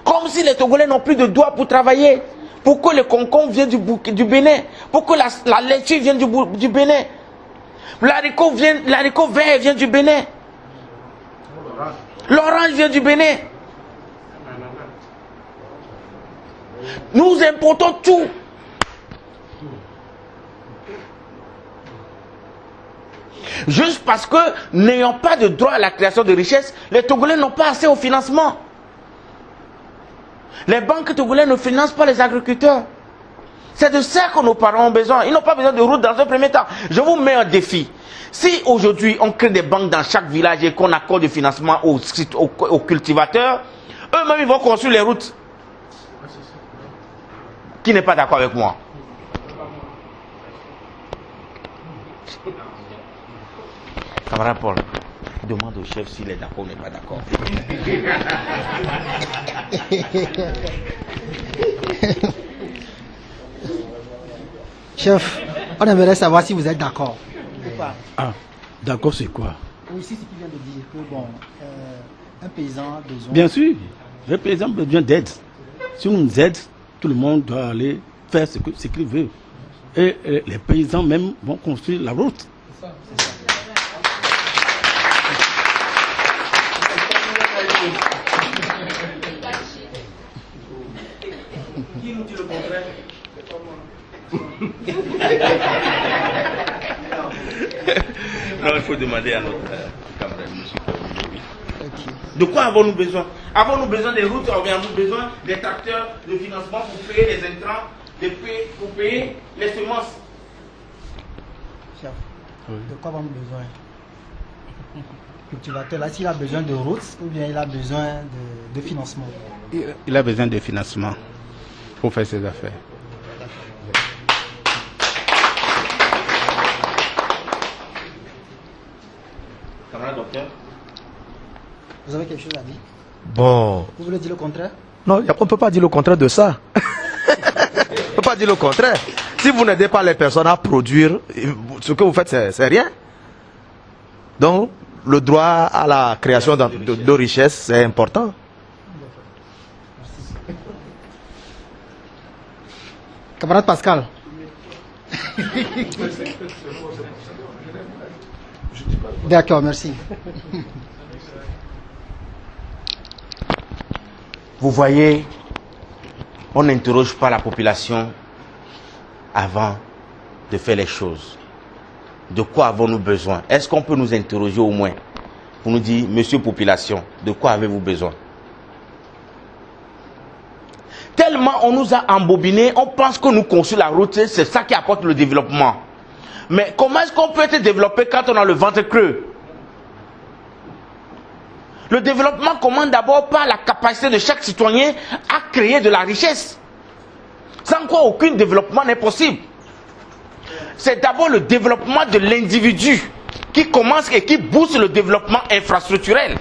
Comme si les Togolais n'ont plus de doigts pour travailler. Pour que le concombre vienne du Bénin. Pour que la laitue vienne du Bénin. L'haricot vert vient du Bénin. L'orange vient du Bénin. Nous importons tout. Juste parce que, n'ayant pas de droit à la création de richesses, les Togolais n'ont pas assez au financement. Les banques togolaises ne financent pas les agriculteurs. C'est de ça que nos parents ont besoin. Ils n'ont pas besoin de routes dans un premier temps. Je vous mets un défi. Si aujourd'hui on crée des banques dans chaque village et qu'on accorde du financement aux cultivateurs, eux-mêmes ils vont construire les routes. Qui n'est pas d'accord avec moi? Camarade Paul. Demande au chef s'il est d'accord ou n'est pas d'accord. Chef, on aimerait savoir si vous êtes d'accord. Ah, d'accord, c'est quoi? Oui, c'est ce qu'il vient de dire que bon, un paysan a besoin. Bien sûr, le paysan a besoin d'aide. Si on nous aide, tout le monde doit aller faire ce qu'il veut. Et les paysans même vont construire la route. Qui nous dit le contraire? Non, il faut demander à notre camarade, monsieur. De quoi avons-nous besoin? Avons-nous besoin des routes? Avons-nous besoin des tracteurs, de financement pour payer les intrants, pour payer les semences? Chef, de quoi avons-nous besoin? Cultivateur, là, s'il a besoin de routes ou bien il a besoin de financement? Il a besoin de financement pour faire ses affaires. Camarade docteur? Vous avez quelque chose à dire? Bon. Vous voulez dire le contraire? Non, on ne peut pas dire le contraire de ça. On ne peut pas dire le contraire. Si vous n'aidez pas les personnes à produire, ce que vous faites, c'est rien. Donc, le droit à la création de richesses, c'est important. Camarade Pascal. D'accord, merci. Vous voyez, on n'interroge pas la population avant de faire les choses. De quoi avons-nous besoin? Est-ce qu'on peut nous interroger au moins pour nous dire, monsieur population, de quoi avez-vous besoin? Tellement on nous a embobinés, on pense que nous construisons la route, c'est ça qui apporte le développement. Mais comment est-ce qu'on peut être développé quand on a le ventre creux? Le développement commence d'abord par la capacité de chaque citoyen à créer de la richesse. Sans quoi aucun développement n'est possible. C'est d'abord le développement de l'individu qui commence et qui booste le développement infrastructurel.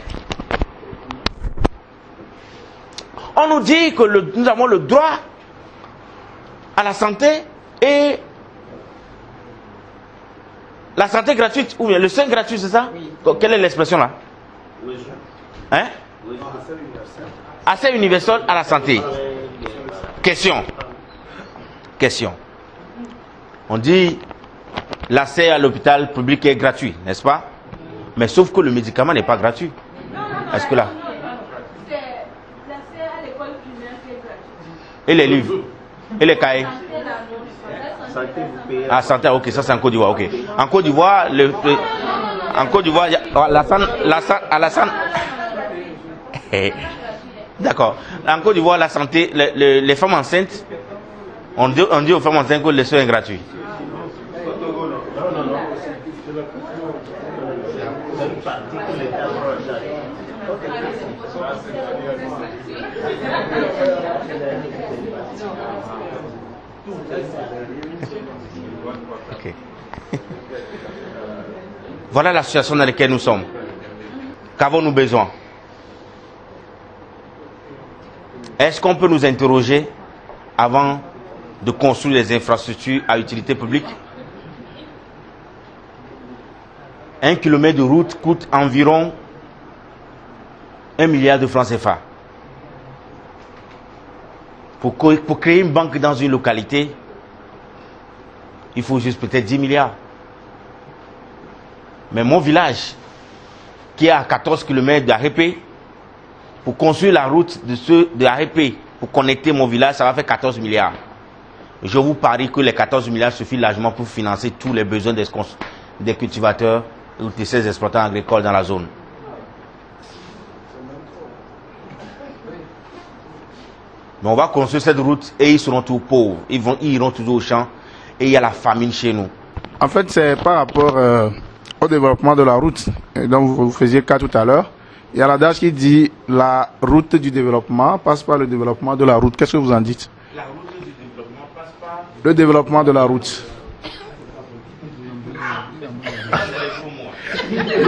On nous dit que nous avons le droit à la santé et la santé gratuite, ou bien le soin gratuit, c'est ça? Oui. Quelle est l'expression là? Oui. Hein? Oui. Accès universel à la santé. Question. On dit l'accès à l'hôpital public est gratuit, n'est-ce pas? Mais sauf que le médicament n'est pas gratuit. Est-ce que là? C'est l'accès à l'école primaire qui est gratuit. Et les livres? Et les cahiers? Ah, santé, ok, ça c'est en Côte d'Ivoire, ok. En Côte d'Ivoire, en Côte d'Ivoire, d'accord. En Côte d'Ivoire, la santé, les femmes enceintes, on dit aux femmes enceintes que les soins sont gratuits. Okay. Voilà la situation dans laquelle nous sommes. Qu'avons-nous besoin? Est-ce qu'on peut nous interroger avant de construire les infrastructures à utilité publique? 1 kilomètre de route coûte environ 1 milliard de francs CFA. Pour créer une banque dans une localité, il faut juste peut-être 10 milliards. Mais mon village, qui est à 14 km d'Arépé, pour construire la route de Arépé, pour connecter mon village, ça va faire 14 milliards. Je vous parie que les 14 milliards suffisent largement pour financer tous les besoins des cultivateurs ou de ces exploitants agricoles dans la zone. Mais on va construire cette route et ils seront tous pauvres. Ils iront toujours au champ et il y a la famine chez nous. En fait, c'est par rapport au développement de la route dont vous faisiez cas tout à l'heure. Il y a l'adage qui dit la route du développement passe par le développement de la route. Qu'est-ce que vous en dites? La route du développement passe par le développement de la route.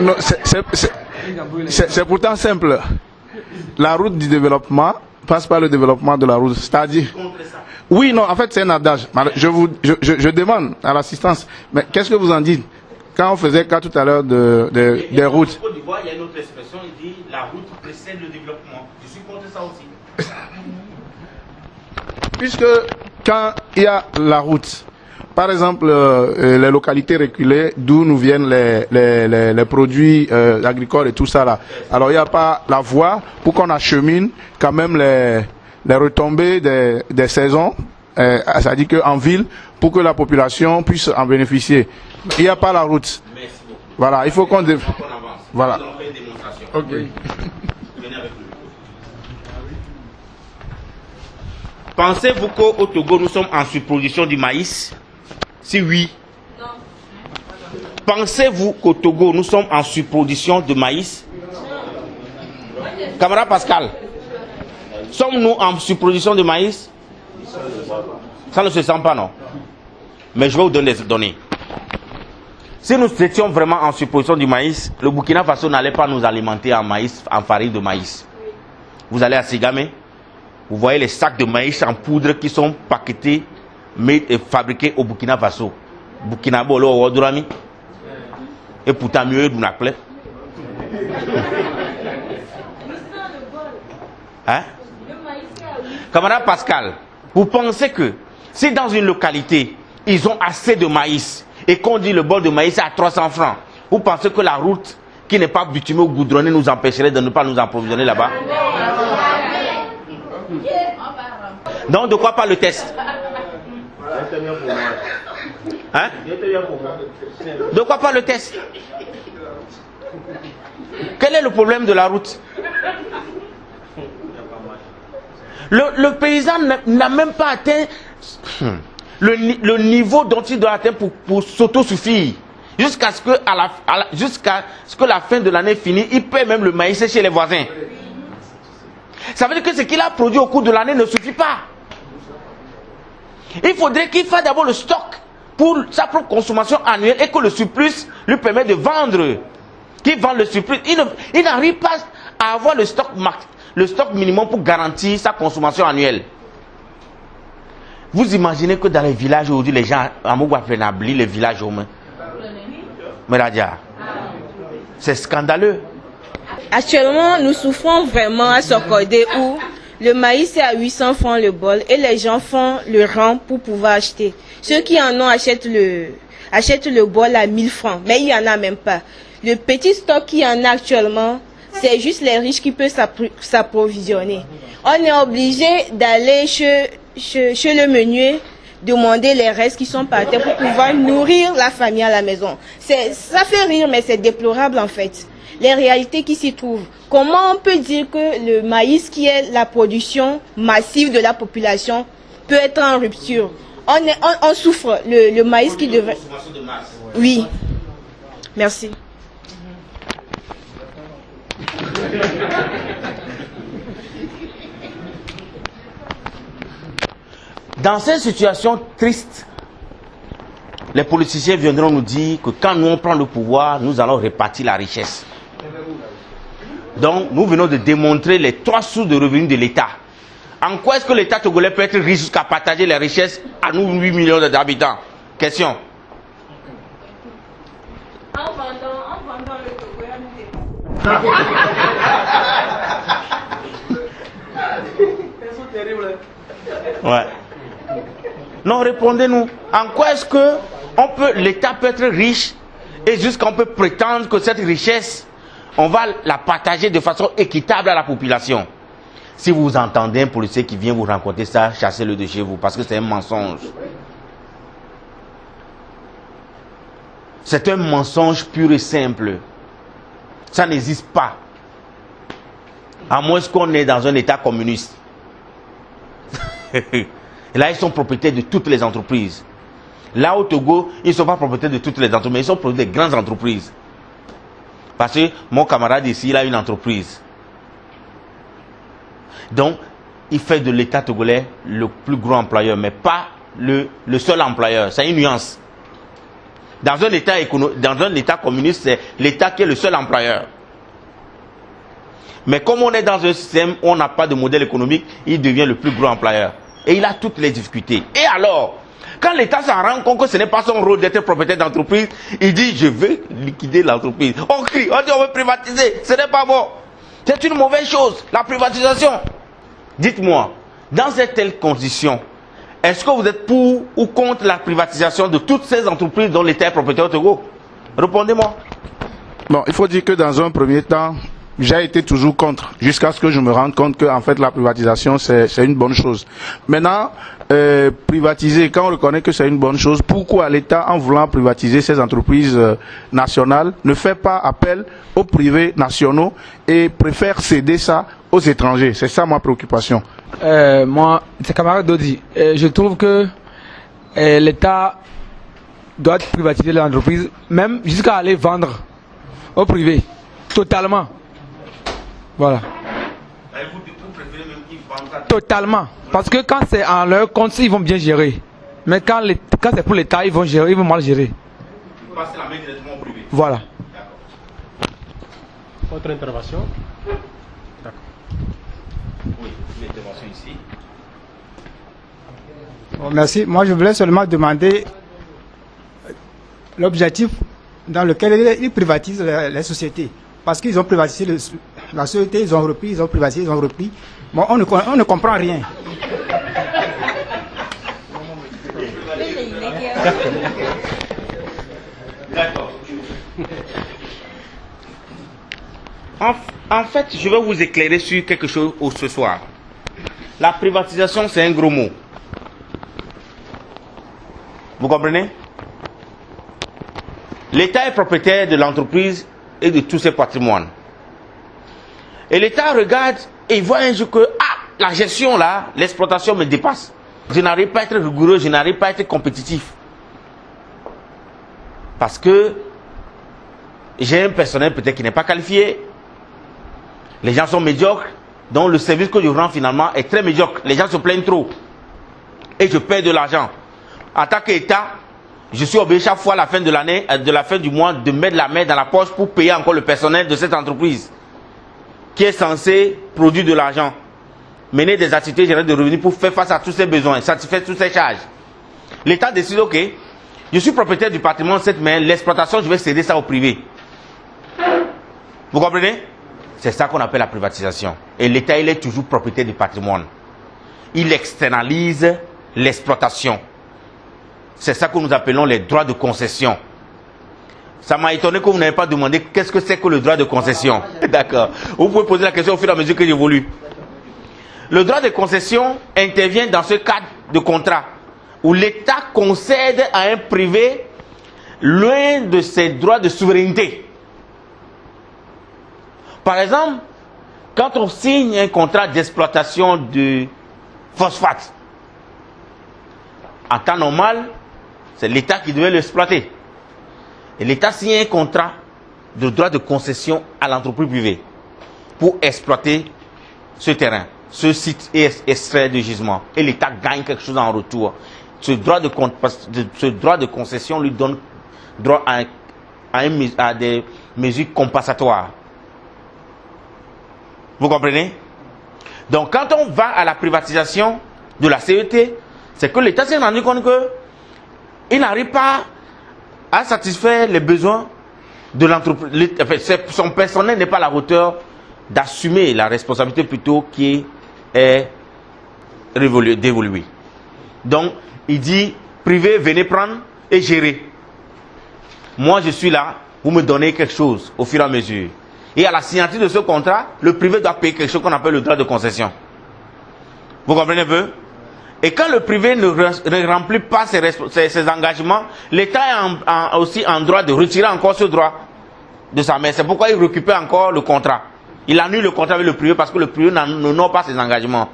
Non, c'est pourtant simple. La route du développement passe par le développement de la route. C'est-à-dire... Oui, non, en fait, c'est un adage. Je demande à l'assistance, mais qu'est-ce que vous en dites quand on faisait cas tout à l'heure des routes? En Côte d'Ivoire, il y a une autre expression, il dit la route précède le développement. Je suis contre ça aussi. Puisque quand il y a la route, par exemple, les localités reculées d'où nous viennent les produits agricoles et tout ça là. Alors il n'y a pas la voie pour qu'on achemine quand même les retombées des saisons, c'est-à-dire qu'en ville, pour que la population puisse en bénéficier. Il n'y a pas la route. Voilà, il faut qu'on... Voilà. Ok. Pensez-vous qu'au Togo, nous sommes en surproduction du maïs? Si oui. Non. Pensez-vous qu'au Togo, nous sommes en surproduction de maïs? Camarade Pascal, sommes-nous en surproduction de maïs? Ça ne se sent pas, non? Mais je vais vous donner des données. Si nous étions vraiment en surproduction du maïs, le Burkina Faso n'allait pas nous alimenter en maïs, en farine de maïs. Vous allez à Sigamé, vous voyez les sacs de maïs en poudre qui sont paquetés et fabriqués au Burkina Faso. Burkina Faso, au Wadurami. Et pourtant mieux d'une appelée. Hein? Camarade Pascal, vous pensez que si dans une localité, ils ont assez de maïs et qu'on dit le bol de maïs est à 300 francs, vous pensez que la route qui n'est pas bitumée ou goudronnée nous empêcherait de ne pas nous approvisionner là-bas? Donc de quoi parle le test? Hein? De quoi parle le test? Quel est le problème de la route? Le paysan n'a même pas atteint le niveau dont il doit atteindre pour s'autosuffire. Jusqu'à ce que la fin de l'année finisse, il paie même le maïs chez les voisins. Ça veut dire que ce qu'il a produit au cours de l'année ne suffit pas. Il faudrait qu'il fasse d'abord le stock pour sa propre consommation annuelle et que le surplus lui permet de vendre. Qu'il vend le surplus. Il n'arrive pas à avoir le stock minimum pour garantir sa consommation annuelle. Vous imaginez que dans les villages aujourd'hui, les gens, à Mougouafenabli, les villages humains, c'est scandaleux. Actuellement, nous souffrons vraiment à Sokodé où le maïs est à 800 francs le bol et les gens font le rang pour pouvoir acheter. Ceux qui en ont achètent le bol à 1000 francs, mais il n'y en a même pas. Le petit stock qu'il y en a actuellement, c'est juste les riches qui peuvent s'approvisionner. On est obligé d'aller chez le meunier, demander les restes qui sont par terre pour pouvoir nourrir la famille à la maison. Ça fait rire, mais c'est déplorable en fait. Les réalités qui s'y trouvent. Comment on peut dire que le maïs, qui est la production massive de la population, peut être en rupture? On souffre. Le maïs qui devrait... Oui. Merci. Dans cette situation triste, les politiciens viendront nous dire que quand nous on prend le pouvoir, nous allons répartir la richesse. Donc, nous venons de démontrer les 3 sources de revenus de l'État. En quoi est-ce que l'État togolais peut être riche jusqu'à partager les richesses à nous 8 millions d'habitants? Question. En vendant le Togo à nous. Ouais. Non, répondez-nous. En quoi est-ce que l'État peut être riche et jusqu'à on peut prétendre que cette richesse, on va la partager de façon équitable à la population? Si vous entendez un policier qui vient vous raconter ça, chassez-le de chez vous parce que c'est un mensonge. C'est un mensonge pur et simple. Ça n'existe pas. À moins qu'on est dans un État communiste. Et là, ils sont propriétaires de toutes les entreprises. Là, au Togo, ils ne sont pas propriétaires de toutes les entreprises, mais ils sont propriétaires des grandes entreprises. Parce que mon camarade ici, il a une entreprise. Donc, il fait de l'État togolais le plus gros employeur, mais pas le seul employeur. C'est une nuance. Dans un État communiste, c'est l'État qui est le seul employeur. Mais comme on est dans un système où on n'a pas de modèle économique, il devient le plus gros employeur. Et il a toutes les difficultés. Et alors, quand l'État s'en rend compte que ce n'est pas son rôle d'être propriétaire d'entreprise, il dit je veux liquider l'entreprise. On crie, on dit on veut privatiser. Ce n'est pas bon. C'est une mauvaise chose, la privatisation. Dites-moi, dans cette telle condition, est-ce que vous êtes pour ou contre la privatisation de toutes ces entreprises dont l'État est propriétaire au Togo? Répondez-moi. Bon, il faut dire que dans un premier temps, j'ai été toujours contre, jusqu'à ce que je me rende compte que en fait la privatisation c'est une bonne chose. Maintenant, privatiser, quand on reconnaît que c'est une bonne chose, pourquoi l'État, en voulant privatiser ces entreprises nationales, ne fait pas appel aux privés nationaux et préfère céder ça aux étrangers? C'est ça ma préoccupation. Moi, c'est camarade Dodi. Je trouve que l'État doit privatiser les entreprises, même jusqu'à aller vendre au privé, totalement. Voilà. Totalement. Parce que quand c'est en leur compte, ils vont bien gérer. Mais quand c'est pour l'État, ils vont mal gérer. Passer la main directement au privé. Voilà. Autre intervention? Oui, l'intervention ici. Bon, merci. Moi, je voulais seulement demander l'objectif dans lequel ils privatisent les sociétés. Parce qu'ils ont privatisé la société, ils ont repris, ils ont privatisé, ils ont repris. Bon, on ne comprend rien. D'accord. En fait, je vais vous éclairer sur quelque chose ce soir. La privatisation, c'est un gros mot. Vous comprenez? L'État est propriétaire de l'entreprise et de tous ses patrimoines. Et l'État regarde et il voit un jour que la gestion là, l'exploitation me dépasse. Je n'arrive pas à être rigoureux, je n'arrive pas à être compétitif. Parce que j'ai un personnel peut-être qui n'est pas qualifié. Les gens sont médiocres. Donc le service que je rends finalement est très médiocre. Les gens se plaignent trop. Et je perds de l'argent. En tant qu'État, je suis obligé chaque fois à la fin de l'année, de la fin du mois, de mettre la main dans la poche pour payer encore le personnel de cette entreprise qui est censé produire de l'argent, mener des activités générales de revenus pour faire face à tous ses besoins, satisfaire toutes ses charges. L'État décide, ok, je suis propriétaire du patrimoine de cette main, l'exploitation, je vais céder ça au privé. Vous comprenez? C'est ça qu'on appelle la privatisation. Et l'État, il est toujours propriétaire du patrimoine. Il externalise l'exploitation. C'est ça que nous appelons les droits de concession. Ça m'a étonné que vous n'avez pas demandé qu'est-ce que c'est que le droit de concession. D'accord. Vous pouvez poser la question au fur et à mesure que j'évolue. Le droit de concession intervient dans ce cadre de contrat où l'État concède à un privé l'un de ses droits de souveraineté. Par exemple, quand on signe un contrat d'exploitation de phosphate, en temps normal, c'est l'État qui devait l'exploiter. Et l'État signe un contrat de droit de concession à l'entreprise privée pour exploiter ce terrain, ce site et extrait de gisement. Et l'État gagne quelque chose en retour. Ce droit de concession lui donne droit à des mesures compensatoires. Vous comprenez? Donc quand on va à la privatisation de la CET, c'est que l'État s'est rendu compte qu'il n'arrive pas à satisfaire les besoins de l'entreprise. Son personnel n'est pas à la hauteur d'assumer la responsabilité plutôt qui est dévolue. Donc, il dit, privé, venez prendre et gérer. Moi, je suis là, vous me donnez quelque chose au fur et à mesure. Et à la signature de ce contrat, le privé doit payer quelque chose qu'on appelle le droit de concession. Vous comprenez un peu? Et quand le privé ne remplit pas ses engagements, l'État est aussi en droit de retirer encore ce droit de sa main. C'est pourquoi il récupère encore le contrat. Il annule le contrat avec le privé parce que le privé n'honore pas ses engagements.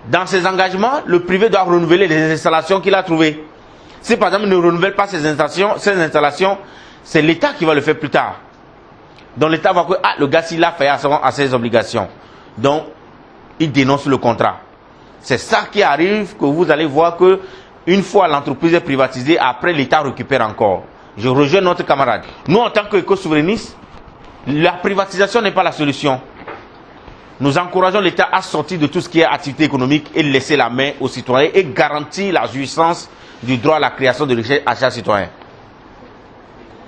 Dans ses engagements, le privé doit renouveler les installations qu'il a trouvées. Si par exemple il ne renouvelle pas ces installations, c'est l'État qui va le faire plus tard. Donc l'État va que le gars s'il a fait à ses obligations. Donc il dénonce le contrat. C'est ça qui arrive que vous allez voir que une fois l'entreprise est privatisée, après l'État récupère encore. Je rejoins notre camarade. Nous, en tant qu'éco-souverainistes, la privatisation n'est pas la solution. Nous encourageons l'État à sortir de tout ce qui est activité économique et laisser la main aux citoyens et garantir la jouissance du droit à la création de richesse à chaque citoyen.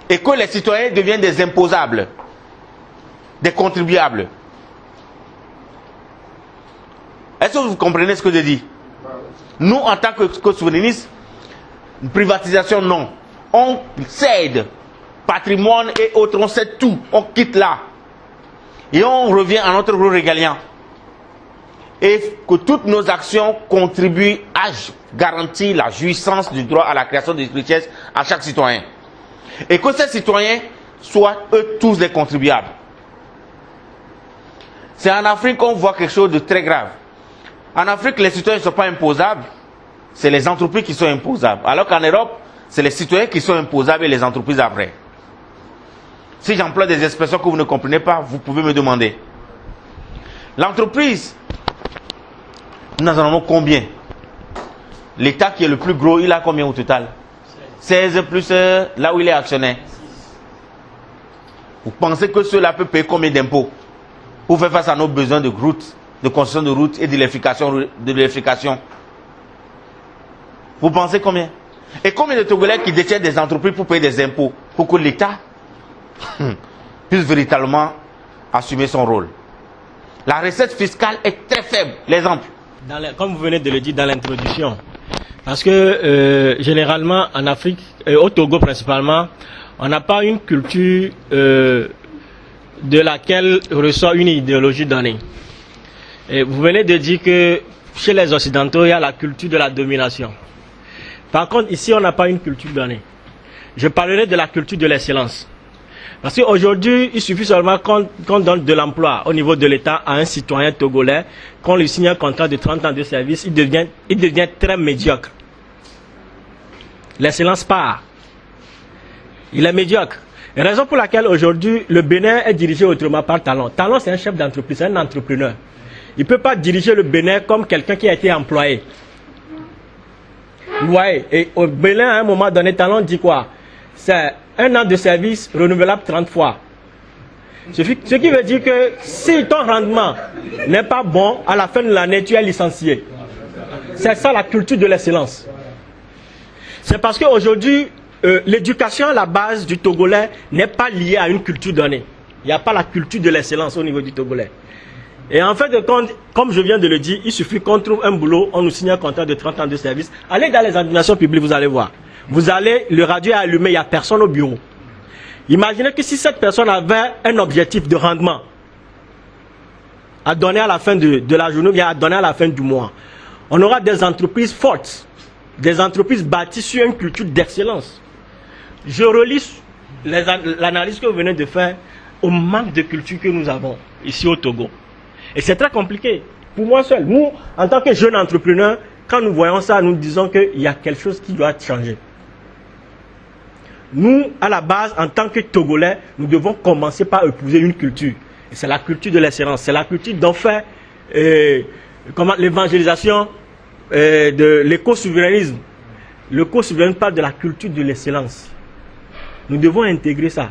Et que les citoyens deviennent des imposables, des contribuables. Est-ce que vous comprenez ce que je dis? Nous, en tant que souverainistes, privatisation, non. On cède patrimoine et autres, on cède tout, on quitte là. Et on revient à notre rôle régalien. Et que toutes nos actions contribuent à garantir la jouissance du droit à la création de richesses à chaque citoyen. Et que ces citoyens soient eux tous des contribuables. C'est en Afrique qu'on voit quelque chose de très grave. En Afrique, les citoyens ne sont pas imposables, c'est les entreprises qui sont imposables. Alors qu'en Europe, c'est les citoyens qui sont imposables et les entreprises après. Si j'emploie des expressions que vous ne comprenez pas, vous pouvez me demander. L'entreprise, nous en avons combien? L'État qui est le plus gros, il a combien au total? 16 plus là où il est actionnaire. Vous pensez que cela peut payer combien d'impôts pour faire face à nos besoins de routes, de construction de routes et de l'électrification? Vous pensez combien? Et combien de Togolais qui détiennent des entreprises pour payer des impôts pour que l'État puisse véritablement assumer son rôle? La recette fiscale est très faible. L'exemple. Comme vous venez de le dire dans l'introduction, parce que généralement en Afrique, et au Togo principalement, on n'a pas une culture de laquelle ressort une idéologie donnée. Et vous venez de dire que chez les Occidentaux, il y a la culture de la domination. Par contre, ici, on n'a pas une culture donnée. Je parlerai de la culture de l'excellence. Parce qu'aujourd'hui, il suffit seulement qu'on donne de l'emploi au niveau de l'État à un citoyen togolais, qu'on lui signe un contrat de 30 ans de service, il devient très médiocre. L'excellence part. Il est médiocre. Raison pour laquelle aujourd'hui, le Bénin est dirigé autrement par Talon. Talon, c'est un chef d'entreprise, c'est un entrepreneur. Il ne peut pas diriger le Bénin comme quelqu'un qui a été employé. Vous voyez, et au Bénin, à un moment donné, Talon dit quoi? C'est un an de service renouvelable 30 fois. Ce qui veut dire que si ton rendement n'est pas bon, à la fin de l'année, tu es licencié. C'est ça la culture de l'excellence. C'est parce qu'aujourd'hui, l'éducation à la base du Togolais n'est pas liée à une culture donnée. Il n'y a pas la culture de l'excellence au niveau du Togolais. Et en fait, comme je viens de le dire, il suffit qu'on trouve un boulot, on nous signe un contrat de 30 ans de service. Allez dans les administrations publiques, vous allez voir. Vous allez, le radio est allumé, il n'y a personne au bureau. Imaginez que si cette personne avait un objectif de rendement à donner à la fin de la journée, bien à donner à la fin du mois, on aura des entreprises fortes, des entreprises bâties sur une culture d'excellence. Je relis l'analyse que vous venez de faire au manque de culture que nous avons ici au Togo. Et c'est très compliqué. Pour moi seul, nous, en tant que jeunes entrepreneurs, quand nous voyons ça, nous disons qu'il y a quelque chose qui doit changer. Nous, à la base, en tant que Togolais, nous devons commencer par épouser une culture. Et c'est la culture de l'excellence. C'est la culture d'en faire l'évangélisation de l'éco-souverainisme. L'éco-souverainisme parle de la culture de l'excellence. Nous devons intégrer ça.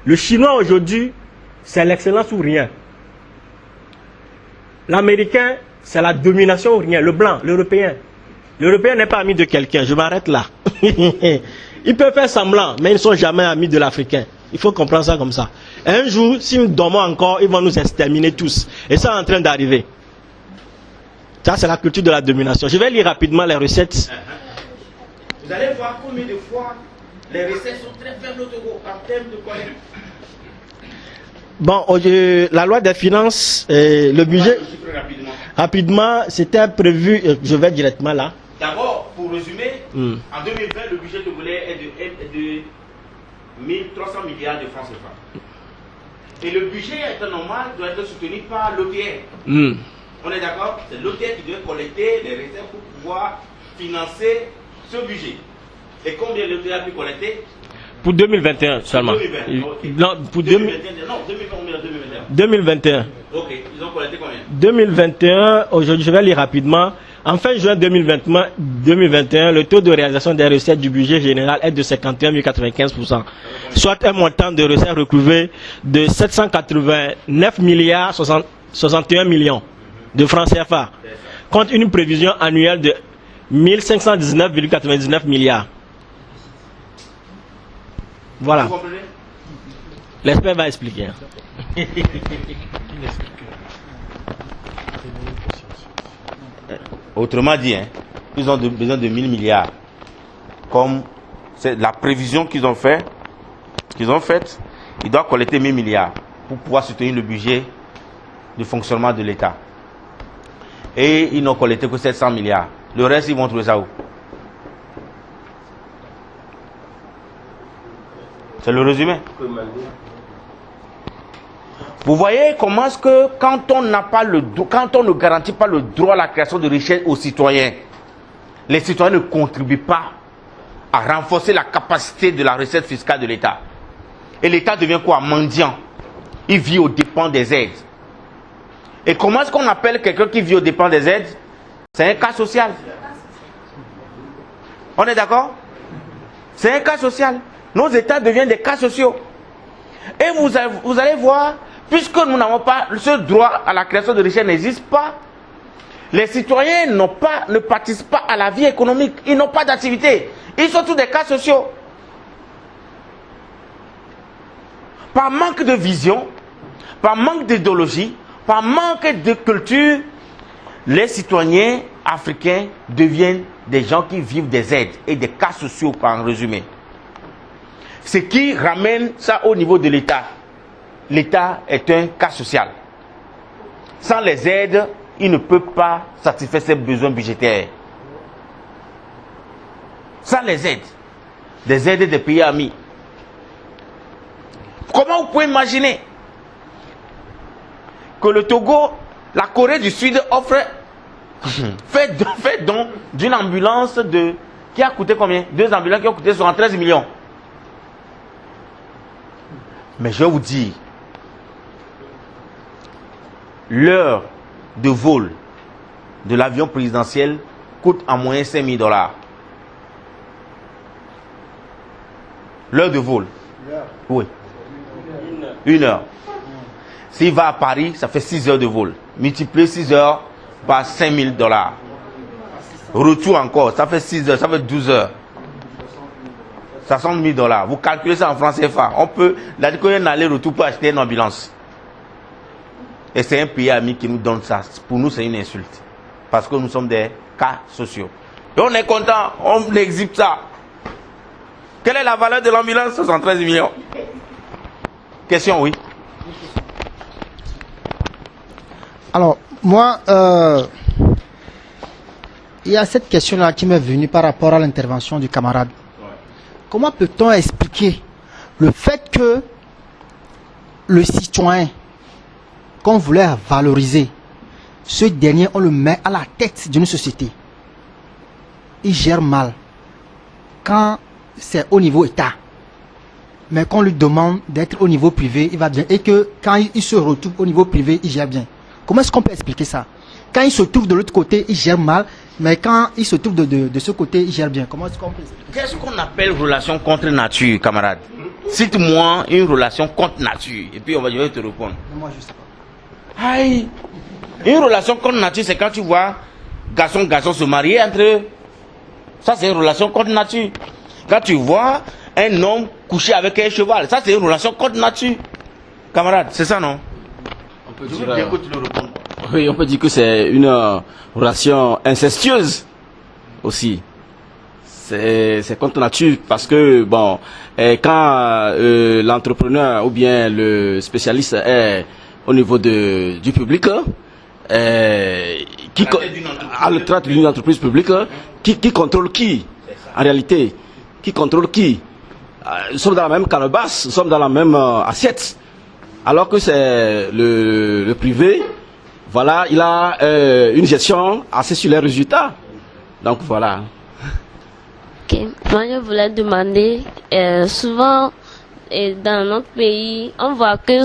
Le chinois aujourd'hui, c'est l'excellence ou rien. L'américain, c'est la domination ou rien. Le blanc, l'européen. L'européen n'est pas ami de quelqu'un. Je m'arrête là. Ils peuvent faire semblant, mais ils ne sont jamais amis de l'Africain. Il faut comprendre ça comme ça. Et un jour, si nous dormons encore, ils vont nous exterminer tous. Et ça est en train d'arriver. Ça, c'est la culture de la domination. Je vais lire rapidement les recettes. Vous allez voir combien de fois les recettes sont très faibles au Togo en termes de collecte. Bon, la loi des finances, le budget, rapidement, c'était prévu, je vais directement là. D'abord, pour résumer, en 2020, le budget togolais est de 1300 milliards de francs CFA. Et le budget, étant normal, doit être soutenu par l'OTR. On est d'accord? C'est l'OTR qui doit collecter les recettes pour pouvoir financer ce budget. Et combien l'OTR a pu collecter? Pour 2021 seulement. 2020, okay. Non, pour 2021. Non, 2021. 2021. Ok, ils ont collecté combien? 2021, aujourd'hui, je vais lire rapidement. En fin juin 2021, le taux de réalisation des recettes du budget général est de 51,95%, soit un montant de recettes recouvrées de 789 milliards 61 millions de francs CFA, contre une prévision annuelle de 1519,99 milliards. Voilà. L'expert va expliquer. Autrement dit, ils ont besoin de 1000 milliards. Comme c'est la prévision qu'ils ont faite, ils doivent collecter 1000 milliards pour pouvoir soutenir le budget de fonctionnement de l'État. Et ils n'ont collecté que 700 milliards. Le reste, ils vont trouver ça où? C'est le résumé. Vous voyez comment est-ce que quand on ne garantit pas le droit à la création de richesse aux citoyens, les citoyens ne contribuent pas à renforcer la capacité de la recette fiscale de l'État. Et l'État devient quoi? Mendiant. Il vit aux dépens des aides. Et comment est-ce qu'on appelle quelqu'un qui vit aux dépens des aides? C'est un cas social. On est d'accord? C'est un cas social. Nos États deviennent des cas sociaux. Et vous allez voir, puisque nous n'avons pas ce droit à la création de richesse n'existe pas, les citoyens ne participent pas à la vie économique. Ils n'ont pas d'activité. Ils sont tous des cas sociaux. Par manque de vision, par manque d'idéologie, par manque de culture, les citoyens africains deviennent des gens qui vivent des aides et des cas sociaux, en résumé. Ce qui ramène ça au niveau de l'État. L'État est un cas social. Sans les aides, il ne peut pas satisfaire ses besoins budgétaires. Sans les aides, des aides des pays amis. Comment vous pouvez imaginer que le Togo, la Corée du Sud offre, fait don d'une ambulance qui a coûté combien? 2 ambulances qui ont coûté 73 millions. Mais je vais vous dire, l'heure de vol de l'avion présidentiel coûte en moyenne 5 000 $. L'heure de vol. Oui. 1 heure. S'il va à Paris, ça fait 6 heures de vol. Multipliez 6 heures par 5 000 $. Retour encore, ça fait 6 heures, ça fait 12 heures. 60 000 $. Vous calculez ça en francs CFA. On peut, la dire qu'on aller-retour pour acheter une ambulance. Et c'est un pays ami qui nous donne ça. Pour nous, c'est une insulte. Parce que nous sommes des cas sociaux. Et on est content, on exhibe ça. Quelle est la valeur de l'ambulance? 73 millions. Question, oui. Alors, moi, il y a cette question-là qui m'est venue par rapport à l'intervention du camarade. Comment peut-on expliquer le fait que le citoyen qu'on voulait valoriser, ce dernier, on le met à la tête d'une société. Il gère mal quand c'est au niveau État. Mais qu'on lui demande d'être au niveau privé, il va bien. Et que quand il se retrouve au niveau privé, il gère bien. Comment est-ce qu'on peut expliquer ça? Quand il se trouve de l'autre côté, il gère mal. Mais quand il se trouve de ce côté, il gère bien. Comment est-ce qu'on peut expliquer? Qu'est-ce qu'on appelle relation contre nature, camarade? Cite-moi une relation contre nature. Et puis je vais te répondre. Moi, je sais pas. Aïe. Une relation contre nature, c'est quand tu vois garçon se marier entre eux. Ça, c'est une relation contre nature. Quand tu vois un homme coucher avec un cheval, ça, c'est une relation contre nature. Camarade, c'est ça, non? On peut dire, oui, on peut dire que c'est une relation incestueuse aussi. C'est contre nature parce que, bon, quand l'entrepreneur ou bien le spécialiste est au niveau du public, qui traite d'une entreprise publique, qui contrôle qui? En réalité, qui contrôle qui? Nous sommes dans la même calebasse, nous sommes dans la même assiette. Alors que c'est le privé, voilà, il a une gestion assez sur les résultats. Donc voilà. Ok, moi je voulais demander, souvent dans notre pays, on voit que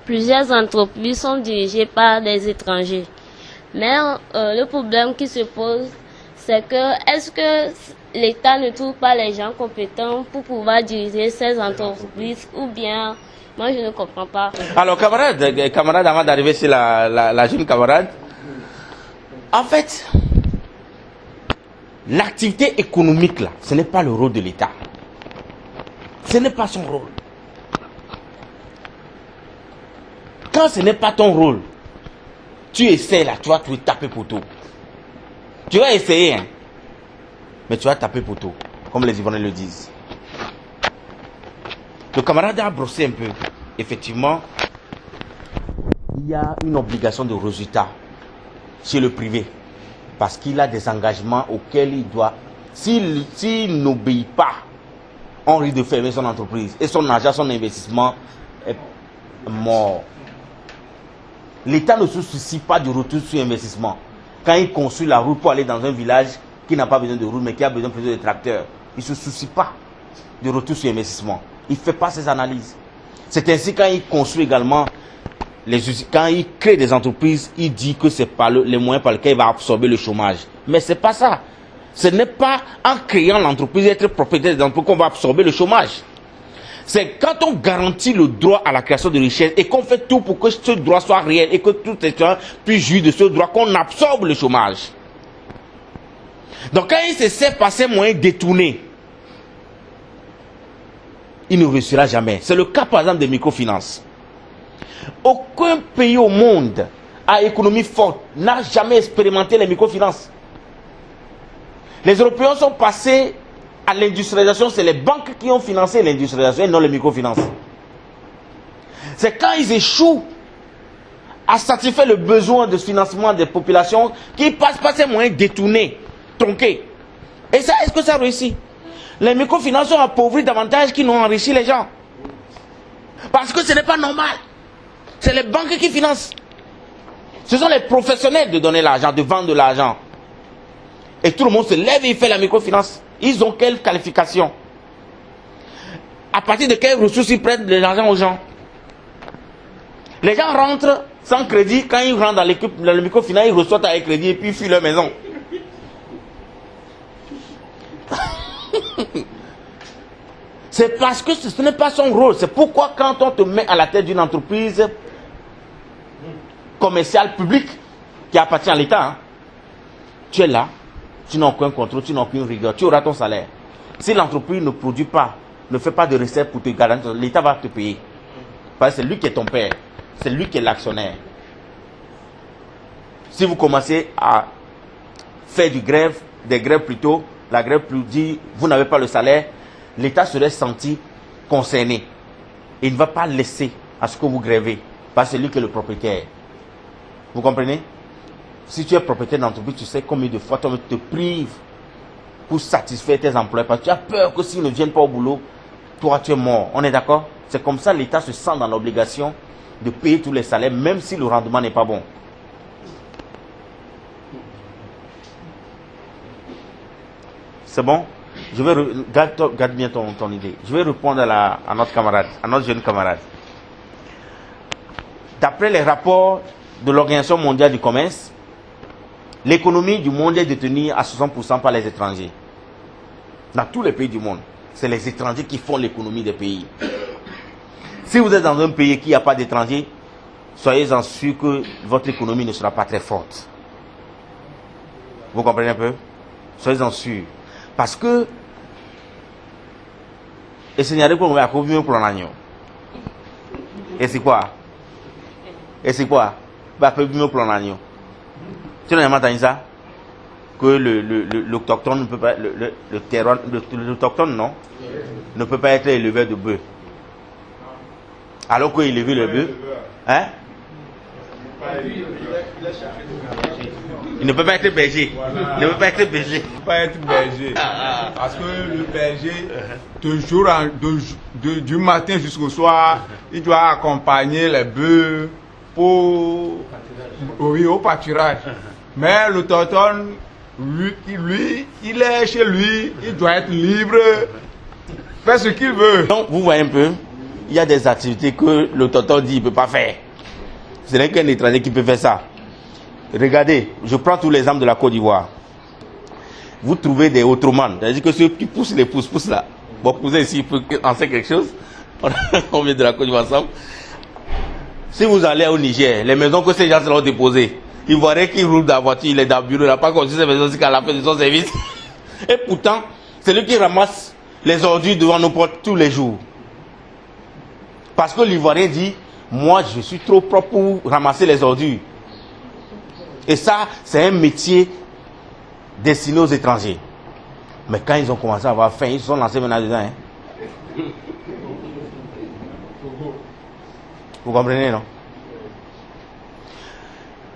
plusieurs entreprises sont dirigées par des étrangers. Mais le problème qui se pose, c'est que est-ce que l'État ne trouve pas les gens compétents pour pouvoir diriger ces entreprises ou bien, moi je ne comprends pas. Alors camarade, avant d'arriver sur la jeune camarade, en fait, l'activité économique là, ce n'est pas le rôle de l'État. Ce n'est pas son rôle. Quand ce n'est pas ton rôle, tu essaies là, tu vas te taper poteau. Tu vas essayer, hein, mais tu vas taper poteau, comme les Ivoiriens le disent. Le camarade a brossé un peu. Effectivement, il y a une obligation de résultat chez le privé, parce qu'il a des engagements auxquels il doit. S'il n'obéit pas, on risque de fermer son entreprise et son argent, son investissement est mort. L'État ne se soucie pas du retour sur investissement. Quand il construit la route pour aller dans un village qui n'a pas besoin de route mais qui a besoin plutôt de tracteurs, il ne se soucie pas du retour sur investissement. Il ne fait pas ses analyses. C'est ainsi quand il construit également, quand il crée des entreprises, il dit que c'est pas les moyens par lesquels il va absorber le chômage. Mais ce n'est pas ça. Ce n'est pas en créant l'entreprise, être propriétaire des entreprises qu'on va absorber le chômage. C'est quand on garantit le droit à la création de richesse et qu'on fait tout pour que ce droit soit réel et que tout les gens puissent jouir de ce droit, qu'on absorbe le chômage. Donc quand il se sert par ces moyens détournés, il ne réussira jamais. C'est le cas par exemple des microfinances. Aucun pays au monde à économie forte n'a jamais expérimenté les microfinances. Les Européens sont passés à l'industrialisation, c'est les banques qui ont financé l'industrialisation et non les microfinances. C'est quand ils échouent à satisfaire le besoin de financement des populations qu'ils passent par ces moyens détournés, tronqués. Et ça, est-ce que ça réussit? Les microfinances ont appauvri davantage qu'ils n'ont enrichi les gens. Parce que ce n'est pas normal. C'est les banques qui financent. Ce sont les professionnels de donner l'argent, de vendre de l'argent. Et tout le monde se lève et il fait la microfinance. Ils ont quelle qualification? À partir de quelles ressources ils prêtent de l'argent aux gens? Les gens rentrent sans crédit. Quand ils rentrent dans le microfinance, ils reçoivent avec crédit et puis ils fuient leur maison. C'est parce que ce n'est pas son rôle. C'est pourquoi quand on te met à la tête d'une entreprise commerciale publique qui appartient à l'État, hein, tu es là, tu n'as aucun contrôle, tu n'as aucune rigueur, tu auras ton salaire. Si l'entreprise ne produit pas, ne fait pas de recettes pour te garantir, l'État va te payer. Parce que c'est lui qui est ton père, c'est lui qui est l'actionnaire. Si vous commencez à faire des grèves plutôt, la grève plus dit, vous n'avez pas le salaire, l'État serait senti concerné. Il ne va pas laisser à ce que vous grèvez, parce que c'est lui qui est le propriétaire. Vous comprenez? Si tu es propriétaire d'entreprise, tu sais combien de fois tu te prives pour satisfaire tes employés, parce que tu as peur que s'ils ne viennent pas au boulot, toi tu es mort. On est d'accord? C'est comme ça l'État se sent dans l'obligation de payer tous les salaires, même si le rendement n'est pas bon. C'est bon? Je vais garde bien ton idée. Je vais répondre à notre camarade, à notre jeune camarade. D'après les rapports de l'Organisation mondiale du commerce, l'économie du monde est détenue à 60% par les étrangers. Dans tous les pays du monde, c'est les étrangers qui font l'économie des pays. Si vous êtes dans un pays qui n'a pas d'étrangers, soyez-en sûr que votre économie ne sera pas très forte. Vous comprenez un peu? Soyez-en sûr. Parce que et c'est quoi? Et c'est quoi? Tu n'as pas entendu ça? Que l'autochtone ne peut pas, l'autochtone non, ne peut pas être éleveur de bœufs. Alors qu'il élève le bœuf, hein? Il ne peut pas être berger. Il ne peut pas être berger. Il ne peut pas être berger. Parce que le berger, toujours du matin jusqu'au soir, il doit accompagner les bœufs au pâturage. Mais l'autochtone, lui, il est chez lui, il doit être libre, faire ce qu'il veut. Donc, vous voyez un peu, il y a des activités que l'autochtone dit qu'il ne peut pas faire. Ce n'est qu'un étranger qui peut faire ça. regardez, je prends tous les exemples de la Côte d'Ivoire. Vous trouvez des autromans, c'est-à-dire que ceux qui poussent les pouces là. Bon, cousin ici, il peut en faire quelque chose. On vient de la Côte d'Ivoire ensemble. Si vous allez au Niger, les maisons que ces gens ont déposées, ils voiraient qu'ils roulent dans la voiture, il est dans le bureau, il n'a pas construit ces maisons jusqu'à la fin de son service. Et pourtant, c'est lui qui ramasse les ordures devant nos portes tous les jours. Parce que l'Ivoirien dit, moi je suis trop propre pour ramasser les ordures. Et ça, c'est un métier destiné aux étrangers. Mais quand ils ont commencé à avoir faim, ils se sont lancés maintenant dedans. Hein. Vous comprenez, non?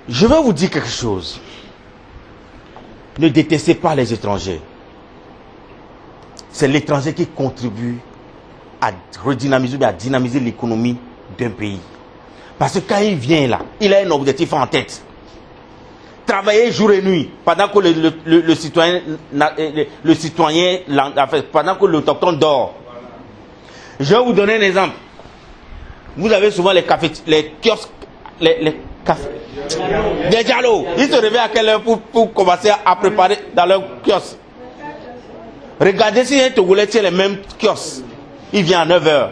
Je vais vous dire quelque chose. Ne détestez pas les étrangers. C'est l'étranger qui contribue à redynamiser, à dynamiser l'économie d'un pays. Parce que quand il vient là, il a un objectif en tête. Travailler jour et nuit, pendant que le citoyen, pendant que l'autochtone dort. Je vais vous donner un exemple. Vous avez souvent les cafés, les kiosques, les cafés, des dialogues. Ils se réveillent à quelle heure pour commencer à préparer dans leur kiosque. Regardez si un Togolais tient les mêmes kiosques. Il vient à 9h.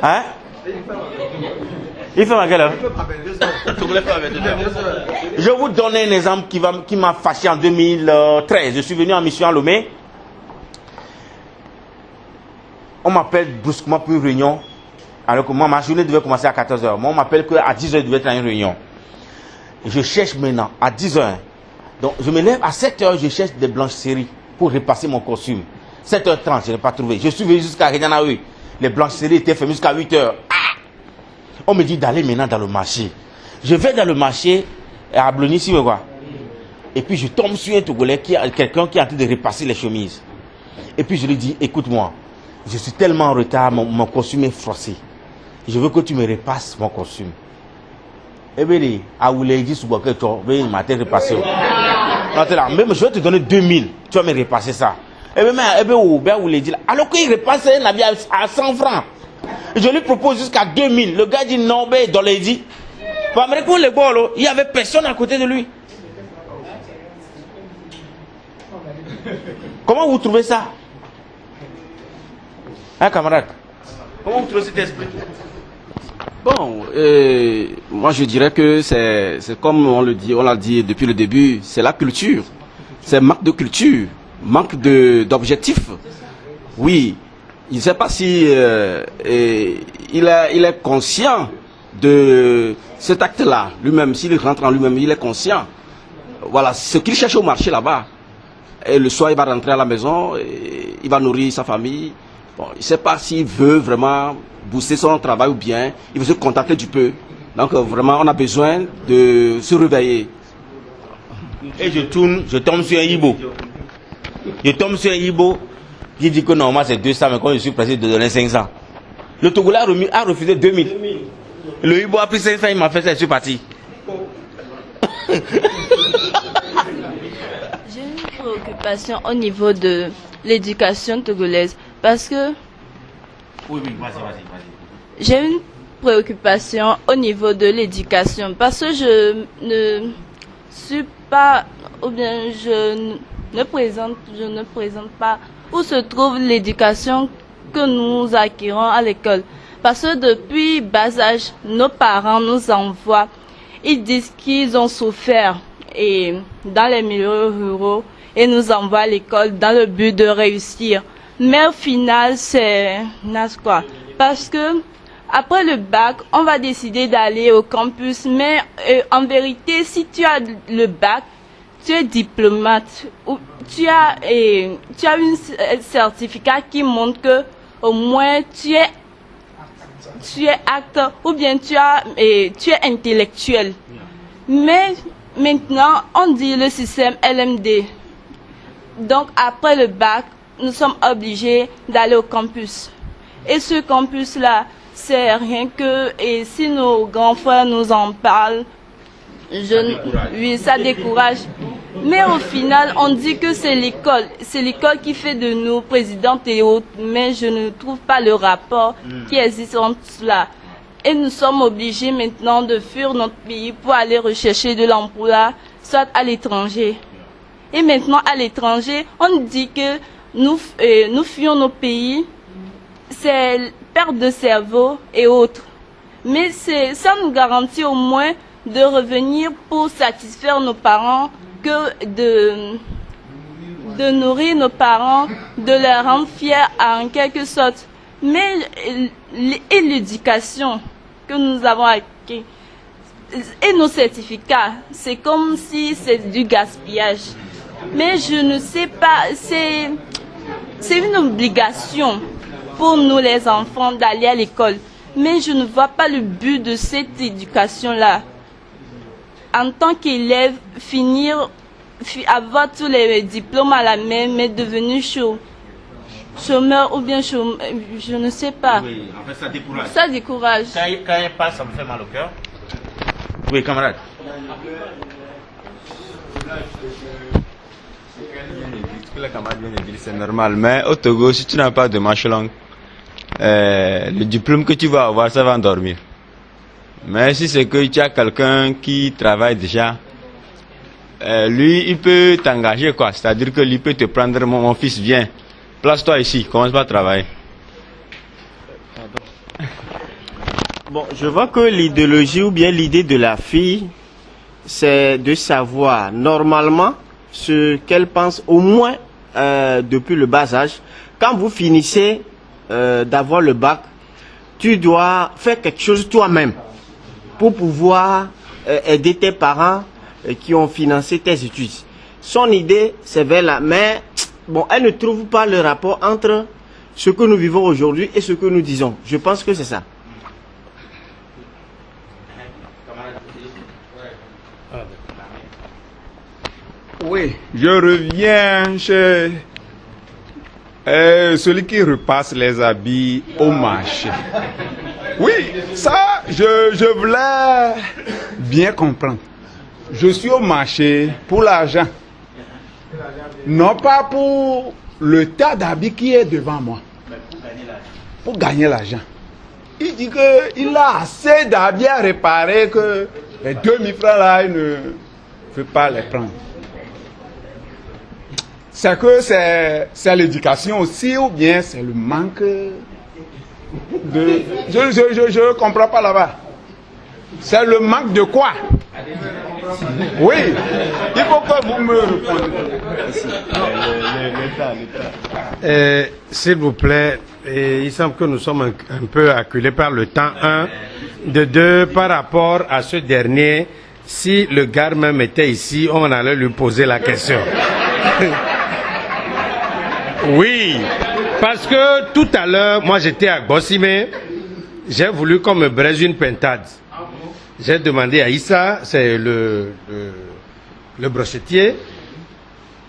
Hein? Il fait à quelle heure? Je vous donne un exemple qui m'a fâché en 2013. Je suis venu en mission à Lomé. On m'appelle brusquement pour une réunion. Alors que moi, ma journée devait commencer à 14h. Moi, on m'appelle qu'à 10h, il devait être à une réunion. Et je cherche maintenant, à 10h. Donc, je me lève à 7h, je cherche des blanchisseries pour repasser mon costume. 7h30, je n'ai pas trouvé. Je suis venu jusqu'à Rédanaoui. Les blanchisseries étaient fermées jusqu'à 8h. On me dit d'aller maintenant dans le marché. Je vais dans le marché, à Blony, ici, quoi. Et puis, je tombe sur un Togolais, quelqu'un qui est en train de repasser les chemises. Et puis, je lui dis, écoute-moi, je suis tellement en retard, mon costume est froissé. Je veux que tu me repasses mon costume. Eh bien, même je vais te donner 2000, tu vas me repasser ça. Eh bien, alors qu'il repasse un habit à 100 francs. Je lui propose jusqu'à 2000. Le gars dit non, ben, dans les dit. Il n'y avait personne à côté de lui. Comment vous trouvez ça? Hein, camarade? Comment vous trouvez cet esprit? Bon, moi je dirais que c'est comme on l'a dit depuis le début, c'est la culture. C'est manque de culture, manque d'objectifs. Oui, il ne sait pas si il est conscient de cet acte-là, lui-même, s'il rentre en lui-même, il est conscient. Voilà, ce qu'il cherche au marché là-bas. Et le soir, il va rentrer à la maison, et il va nourrir sa famille. Bon, il ne sait pas s'il veut vraiment booster son travail ou bien il veut se contenter du peu. Donc vraiment, on a besoin de se réveiller. Et je tombe sur un Ibo. Je tombe sur un Ibo qui dit que normalement c'est 200, mais quand je suis pressé de donner 500. Le Togolais a refusé 2000. Le Ibo a pris 500, il m'a fait ça, je suis parti. J'ai une préoccupation au niveau de l'éducation togolaise parce que oui, vas-y. j'ai une préoccupation au niveau de l'éducation parce que je ne suis pas, ou bien je ne présente pas où se trouve l'éducation que nous acquérons à l'école. Parce que depuis bas âge, nos parents nous envoient, ils disent qu'ils ont souffert et dans les milieux ruraux et nous envoient à l'école dans le but de réussir. Mais au final, c'est quoi? Parce que après le bac, on va décider d'aller au campus. Mais en vérité, si tu as le bac, tu es diplomate, ou tu as un certificat qui montre que au moins tu es acteur ou bien tu es intellectuel. Mais maintenant, on dit le système LMD. Donc après le bac, nous sommes obligés d'aller au campus. Et ce campus-là, c'est rien que, et si nos grands frères nous en parlent, oui, ça décourage. Mais au final, on dit que c'est l'école qui fait de nous présidentes et autres, mais je ne trouve pas le rapport qui existe entre cela. Et nous sommes obligés maintenant de fuir notre pays pour aller rechercher de l'emploi, soit à l'étranger. Et maintenant, à l'étranger, on dit que nous fuyons nos pays, c'est perte de cerveau et autres. Mais ça nous garantit au moins de revenir pour satisfaire nos parents, que de nourrir nos parents, de les rendre fiers en quelque sorte. Mais et l'éducation que nous avons acquis et nos certificats, c'est comme si c'est du gaspillage. Mais je ne sais pas, c'est une obligation pour nous les enfants d'aller à l'école. Mais je ne vois pas le but de cette éducation-là. En tant qu'élève, avoir tous les diplômes à la main, mais devenir chômeur ou bien chômeur, je ne sais pas. Oui, en fait, ça décourage. Ça décourage. Quand elle passe, ça me fait mal au cœur. Oui, camarade. Ce que la camarade vient de dire, c'est normal. Mais au Togo, si tu n'as pas de marche langue, le diplôme que tu vas avoir, ça va endormir. Mais si c'est que tu as quelqu'un qui travaille déjà, lui, il peut t'engager, quoi. C'est-à-dire que lui peut te prendre, mon fils, viens, place-toi ici, commence pas à travailler. Bon, je vois que l'idéologie ou bien l'idée de la fille, c'est de savoir normalement ce qu'elle pense, au moins depuis le bas âge. Quand vous finissez d'avoir le bac, tu dois faire quelque chose toi-même pour pouvoir aider tes parents qui ont financé tes études. Son idée, c'est vers là. Mais bon, elle ne trouve pas le rapport entre ce que nous vivons aujourd'hui et ce que nous disons. Je pense que c'est ça. Oui, je reviens chez celui qui repasse les habits au marché. Oui, ça, je voulais bien comprendre. Je suis au marché pour l'argent. Non pas pour le tas d'habits qui est devant moi. Pour gagner l'argent. Il dit qu'il a assez d'habits à réparer que les 2000 francs là, il ne veut pas les prendre. C'est que c'est l'éducation aussi ou bien c'est le manque de... Je ne comprends pas là-bas. C'est le manque de quoi? Oui, il faut que vous me répondiez. S'il vous plaît, il semble que nous sommes un peu acculés par le temps, de deux, par rapport à ce dernier, si le gars même était ici, on allait lui poser la question. Oui, parce que tout à l'heure, moi j'étais à Gossimé, j'ai voulu qu'on me braise une pintade. J'ai demandé à Issa, c'est le brochetier,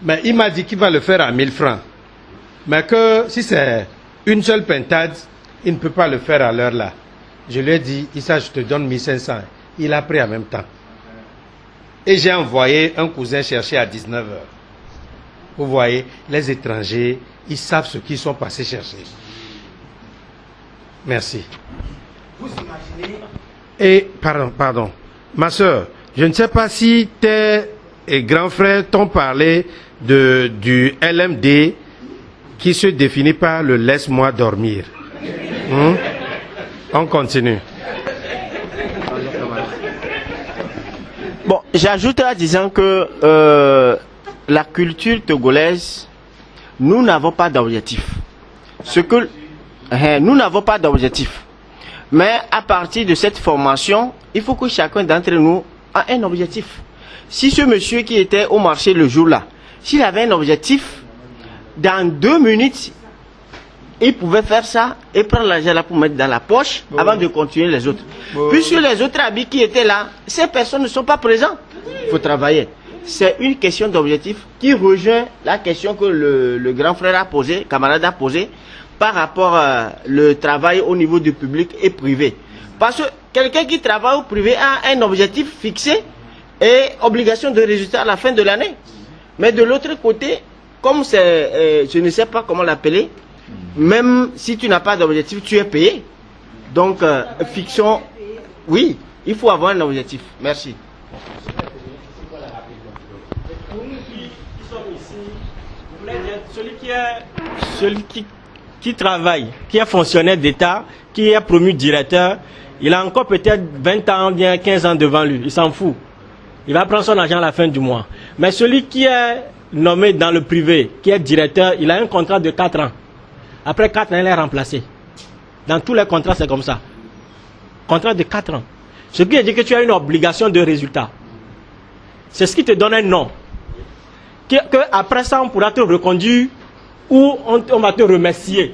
mais il m'a dit qu'il va le faire à 1000 francs. Mais que si c'est une seule pintade, il ne peut pas le faire à l'heure là. Je lui ai dit, Issa, je te donne 1500. Il a pris en même temps. Et j'ai envoyé un cousin chercher à 19h. Vous voyez, les étrangers, ils savent ce qu'ils sont passés chercher. Merci. Vous imaginez... Et, pardon, ma soeur, je ne sais pas si tes grands frères t'ont parlé du LMD qui se définit par le laisse-moi dormir. On continue. Bon, j'ajoute en disant que la culture togolaise, nous n'avons pas d'objectif. Nous n'avons pas d'objectif. Mais à partir de cette formation, il faut que chacun d'entre nous a un objectif. Si ce monsieur qui était au marché le jour-là, s'il avait un objectif, dans 2 minutes, il pouvait faire ça et prendre l'argent là pour mettre dans la poche avant de continuer les autres. Puisque les autres habits qui étaient là, ces personnes ne sont pas présentes. Il faut travailler. C'est une question d'objectif qui rejoint la question que le grand frère a posée, camarade a posée, par rapport à le travail au niveau du public et privé. Parce que quelqu'un qui travaille au privé a un objectif fixé et obligation de résultat à la fin de l'année. Mais de l'autre côté, comme c'est, je ne sais pas comment l'appeler, même si tu n'as pas d'objectif, tu es payé. Donc, fiction, oui, il faut avoir un objectif. Merci. Celui qui travaille, qui est fonctionnaire d'État, qui est promu directeur, il a encore peut-être 20 ans, bien 15 ans devant lui. Il s'en fout. Il va prendre son argent à la fin du mois. Mais celui qui est nommé dans le privé, qui est directeur, il a un contrat de 4 ans. Après 4 ans, il est remplacé. Dans tous les contrats, c'est comme ça. Contrat de 4 ans. Ce qui veut dire que tu as une obligation de résultat. C'est ce qui te donne un nom. Que après ça, on pourra te reconduire ou on va te remercier.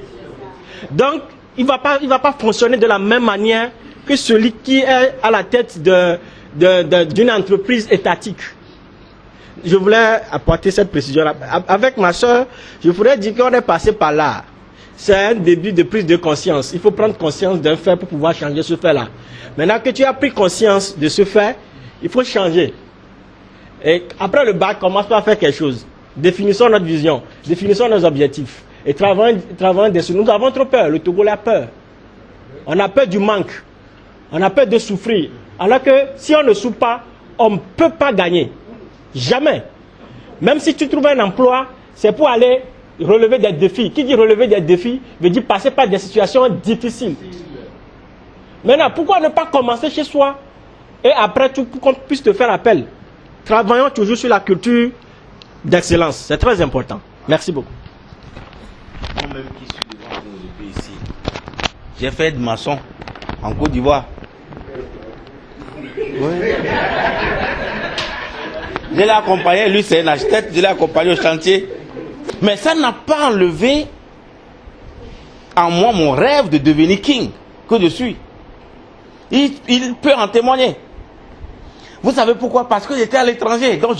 Donc, il ne va pas fonctionner de la même manière que celui qui est à la tête d'une entreprise étatique. Je voulais apporter cette précision-là. Avec ma soeur, je pourrais dire qu'on est passé par là. C'est un début de prise de conscience. Il faut prendre conscience d'un fait pour pouvoir changer ce fait-là. Maintenant que tu as pris conscience de ce fait, il faut changer. Et après le bac, commence par faire quelque chose. Définissons notre vision, définissons nos objectifs. Et travaillons dessus. Nous avons trop peur. Le Togolais a peur. On a peur du manque. On a peur de souffrir. Alors que si on ne souffre pas, on ne peut pas gagner. Jamais. Même si tu trouves un emploi, c'est pour aller relever des défis. Qui dit relever des défis veut dire passer par des situations difficiles. Maintenant, pourquoi ne pas commencer chez soi et après tout, pour qu'on puisse te faire appel? Travaillons toujours sur la culture d'excellence. C'est très important. Merci beaucoup. Moi-même qui suis devant vous depuis ici, j'ai fait de maçon en Côte d'Ivoire. Oui. Je l'ai accompagné, lui c'est un architecte, je l'ai accompagné au chantier. Mais ça n'a pas enlevé en moi mon rêve de devenir king que je suis. Il peut en témoigner. Vous savez pourquoi? Parce que j'étais à l'étranger, donc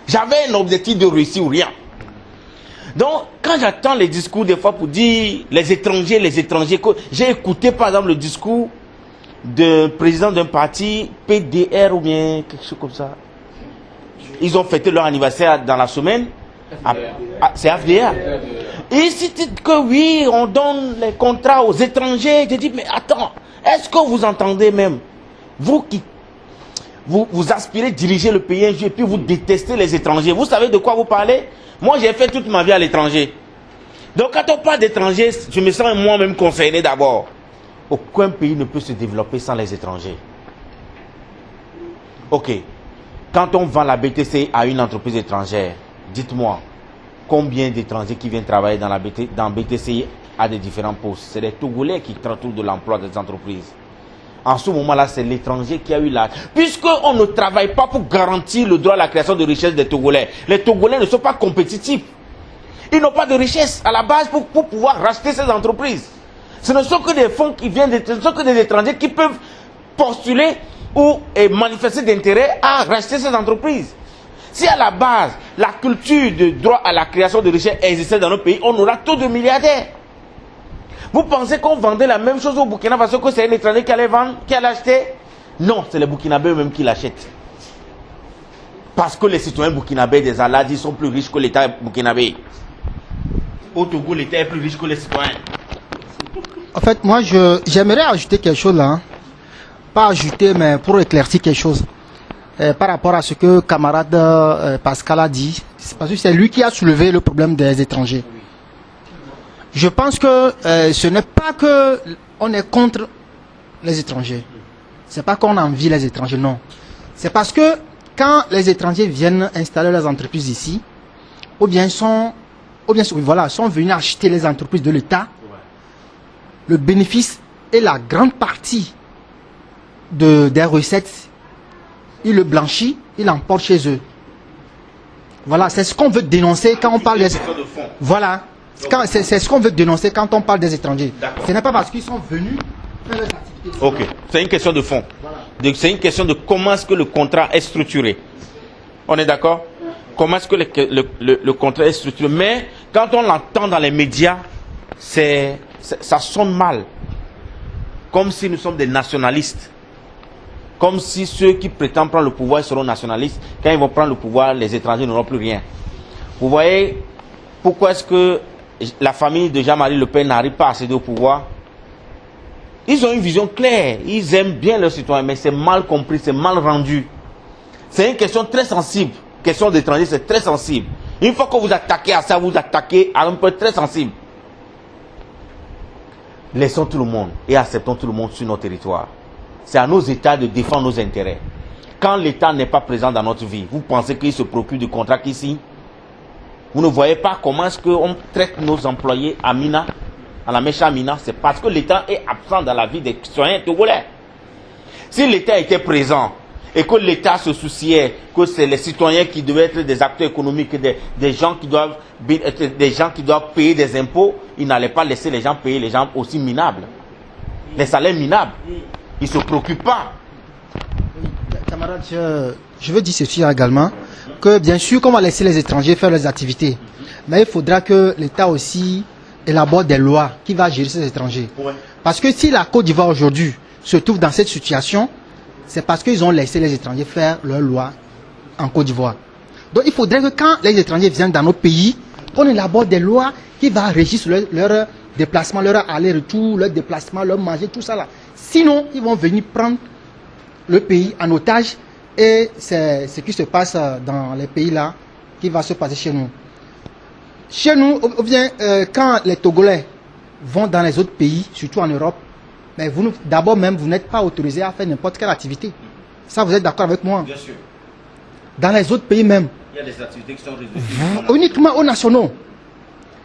j'avais un objectif de réussir ou rien. Donc, quand j'attends les discours des fois pour dire les étrangers, j'ai écouté par exemple le discours d'un président d'un parti, PDR ou bien quelque chose comme ça. Ils ont fêté leur anniversaire dans la semaine. C'est FDR. Et ils citent que oui, on donne les contrats aux étrangers. J'ai dit, mais attends, est-ce que vous entendez même, vous qui vous aspirez diriger le pays un jour et puis vous détestez les étrangers, vous savez de quoi vous parlez? Moi, j'ai fait toute ma vie à l'étranger. Donc, quand on parle d'étrangers, je me sens moi-même concerné d'abord. Aucun pays ne peut se développer sans les étrangers. Ok. Quand on vend la BTC à une entreprise étrangère, dites-moi, combien d'étrangers qui viennent travailler dans BTC à des différents postes? C'est les Togolais qui trouvent de l'emploi des entreprises. En ce moment-là, c'est l'étranger qui a eu la... Puisqu'on ne travaille pas pour garantir le droit à la création de richesse des Togolais. Les Togolais ne sont pas compétitifs. Ils n'ont pas de richesse à la base pour pouvoir racheter ces entreprises. Ce ne sont que des fonds qui viennent, ce ne sont que des étrangers qui peuvent postuler ou manifester d'intérêt à racheter ces entreprises. Si à la base, la culture de droit à la création de richesse existait dans nos pays, on aura trop de milliardaires. Vous pensez qu'on vendait la même chose au Burkina Faso que c'est un étranger qui allait vendre, qui allait acheter? Non, c'est les Burkinabés eux-mêmes qui l'achètent. Parce que les citoyens burkinabés des Aladis sont plus riches que l'État burkinabé. Au Togo, l'État est plus riche que les citoyens. En fait, moi, j'aimerais ajouter quelque chose là. Hein. Pas ajouter, mais pour éclaircir quelque chose. Par rapport à ce que camarade Pascal a dit. Parce que c'est lui qui a soulevé le problème des étrangers. Je pense que ce n'est pas que on est contre les étrangers. C'est pas qu'on envie les étrangers, non. C'est parce que quand les étrangers viennent installer leurs entreprises ici, ou bien sont venus acheter les entreprises de l'État, le bénéfice et la grande partie des recettes, ils le blanchissent, ils l'emportent chez eux. Voilà, c'est ce qu'on veut dénoncer quand on parle des... Voilà. C'est ce qu'on veut dénoncer quand on parle des étrangers. Ce n'est pas parce qu'ils sont venus faire leurs activités. Ok, c'est une question de fond. Voilà. C'est une question de comment est-ce que le contrat est structuré. On est d'accord? Comment est-ce que le contrat est structuré? Mais quand on l'entend dans les médias, ça sonne mal. Comme si nous sommes des nationalistes. Comme si ceux qui prétendent prendre le pouvoir seront nationalistes. Quand ils vont prendre le pouvoir, les étrangers n'auront plus rien. Vous voyez pourquoi est-ce que la famille de Jean-Marie Le Pen n'arrive pas à accéder au pouvoir? Ils ont une vision claire, ils aiment bien leurs citoyens, mais c'est mal compris, c'est mal rendu. C'est une question très sensible. Question d'étrangers, c'est très sensible. Une fois que vous attaquez à ça, vous attaquez à un peu très sensible. Laissons tout le monde et acceptons tout le monde sur notre territoire. C'est à nos États de défendre nos intérêts. Quand l'État n'est pas présent dans notre vie, vous pensez qu'il se préoccupe du contrat qu'il signe? Vous ne voyez pas comment est-ce qu'on traite nos employés à Mina, à la Mécha Mina? C'est parce que l'État est absent dans la vie des citoyens togolais. Si l'État était présent et que l'État se souciait que c'est les citoyens qui devaient être des acteurs économiques, des gens qui doivent payer des impôts, il n'allait pas laisser les gens payer les gens aussi minables. Les salaires minables. Ils ne se préoccupent pas. Camarade, je veux dire ceci également, que bien sûr, qu'on va laisser les étrangers faire leurs activités, mais il faudra que l'État aussi élabore des lois qui vont gérer ces étrangers. Ouais. Parce que si la Côte d'Ivoire aujourd'hui se trouve dans cette situation, c'est parce qu'ils ont laissé les étrangers faire leurs lois en Côte d'Ivoire. Donc il faudrait que quand les étrangers viennent dans nos pays, qu'on élabore des lois qui vont régir leur déplacement, leur aller-retour, leur déplacement, leur manger, tout ça là. Sinon, ils vont venir prendre le pays en otage et c'est ce qui se passe dans les pays là qui va se passer chez nous. Chez nous, ou bien quand les Togolais vont dans les autres pays, surtout en Europe, mais d'abord même, vous n'êtes pas autorisé à faire n'importe quelle activité. Ça, vous êtes d'accord avec moi? Bien sûr. Dans les autres pays même. Il y a des activités qui sont réservées uniquement aux nationaux.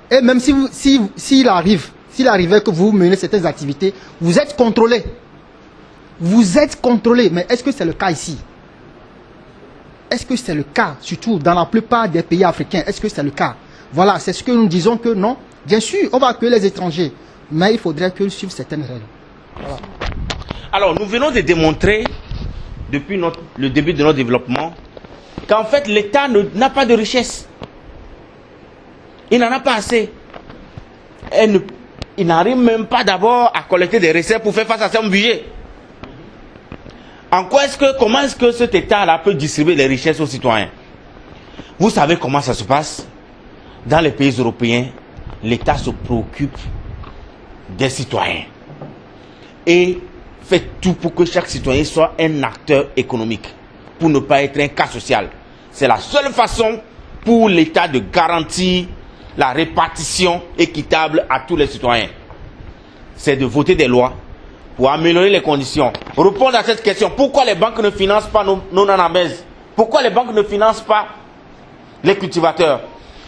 Et même s'il arrivait que vous menez certaines activités, vous êtes contrôlé. Vous êtes contrôlé. Mais est-ce que c'est le cas ici? Est-ce que c'est le cas, surtout dans la plupart des pays africains? Est-ce que c'est le cas? Voilà, c'est ce que nous disons que non. Bien sûr, on va accueillir les étrangers, mais il faudrait qu'ils suivent certaines règles. Voilà. Alors, nous venons de démontrer, depuis le début de notre développement, qu'en fait, l'État n'a pas de richesse. Il n'en a pas assez. Il n'arrive même pas d'abord à collecter des recettes pour faire face à son budget. Comment est-ce que cet État-là peut distribuer les richesses aux citoyens? Vous savez comment ça se passe? Dans les pays européens, l'État se préoccupe des citoyens et fait tout pour que chaque citoyen soit un acteur économique, pour ne pas être un cas social. C'est la seule façon pour l'État de garantir la répartition équitable à tous les citoyens. C'est de voter des lois pour améliorer les conditions. Répondre à cette question, pourquoi les banques ne financent pas nos nanabèzes? Pourquoi les banques ne financent pas les cultivateurs?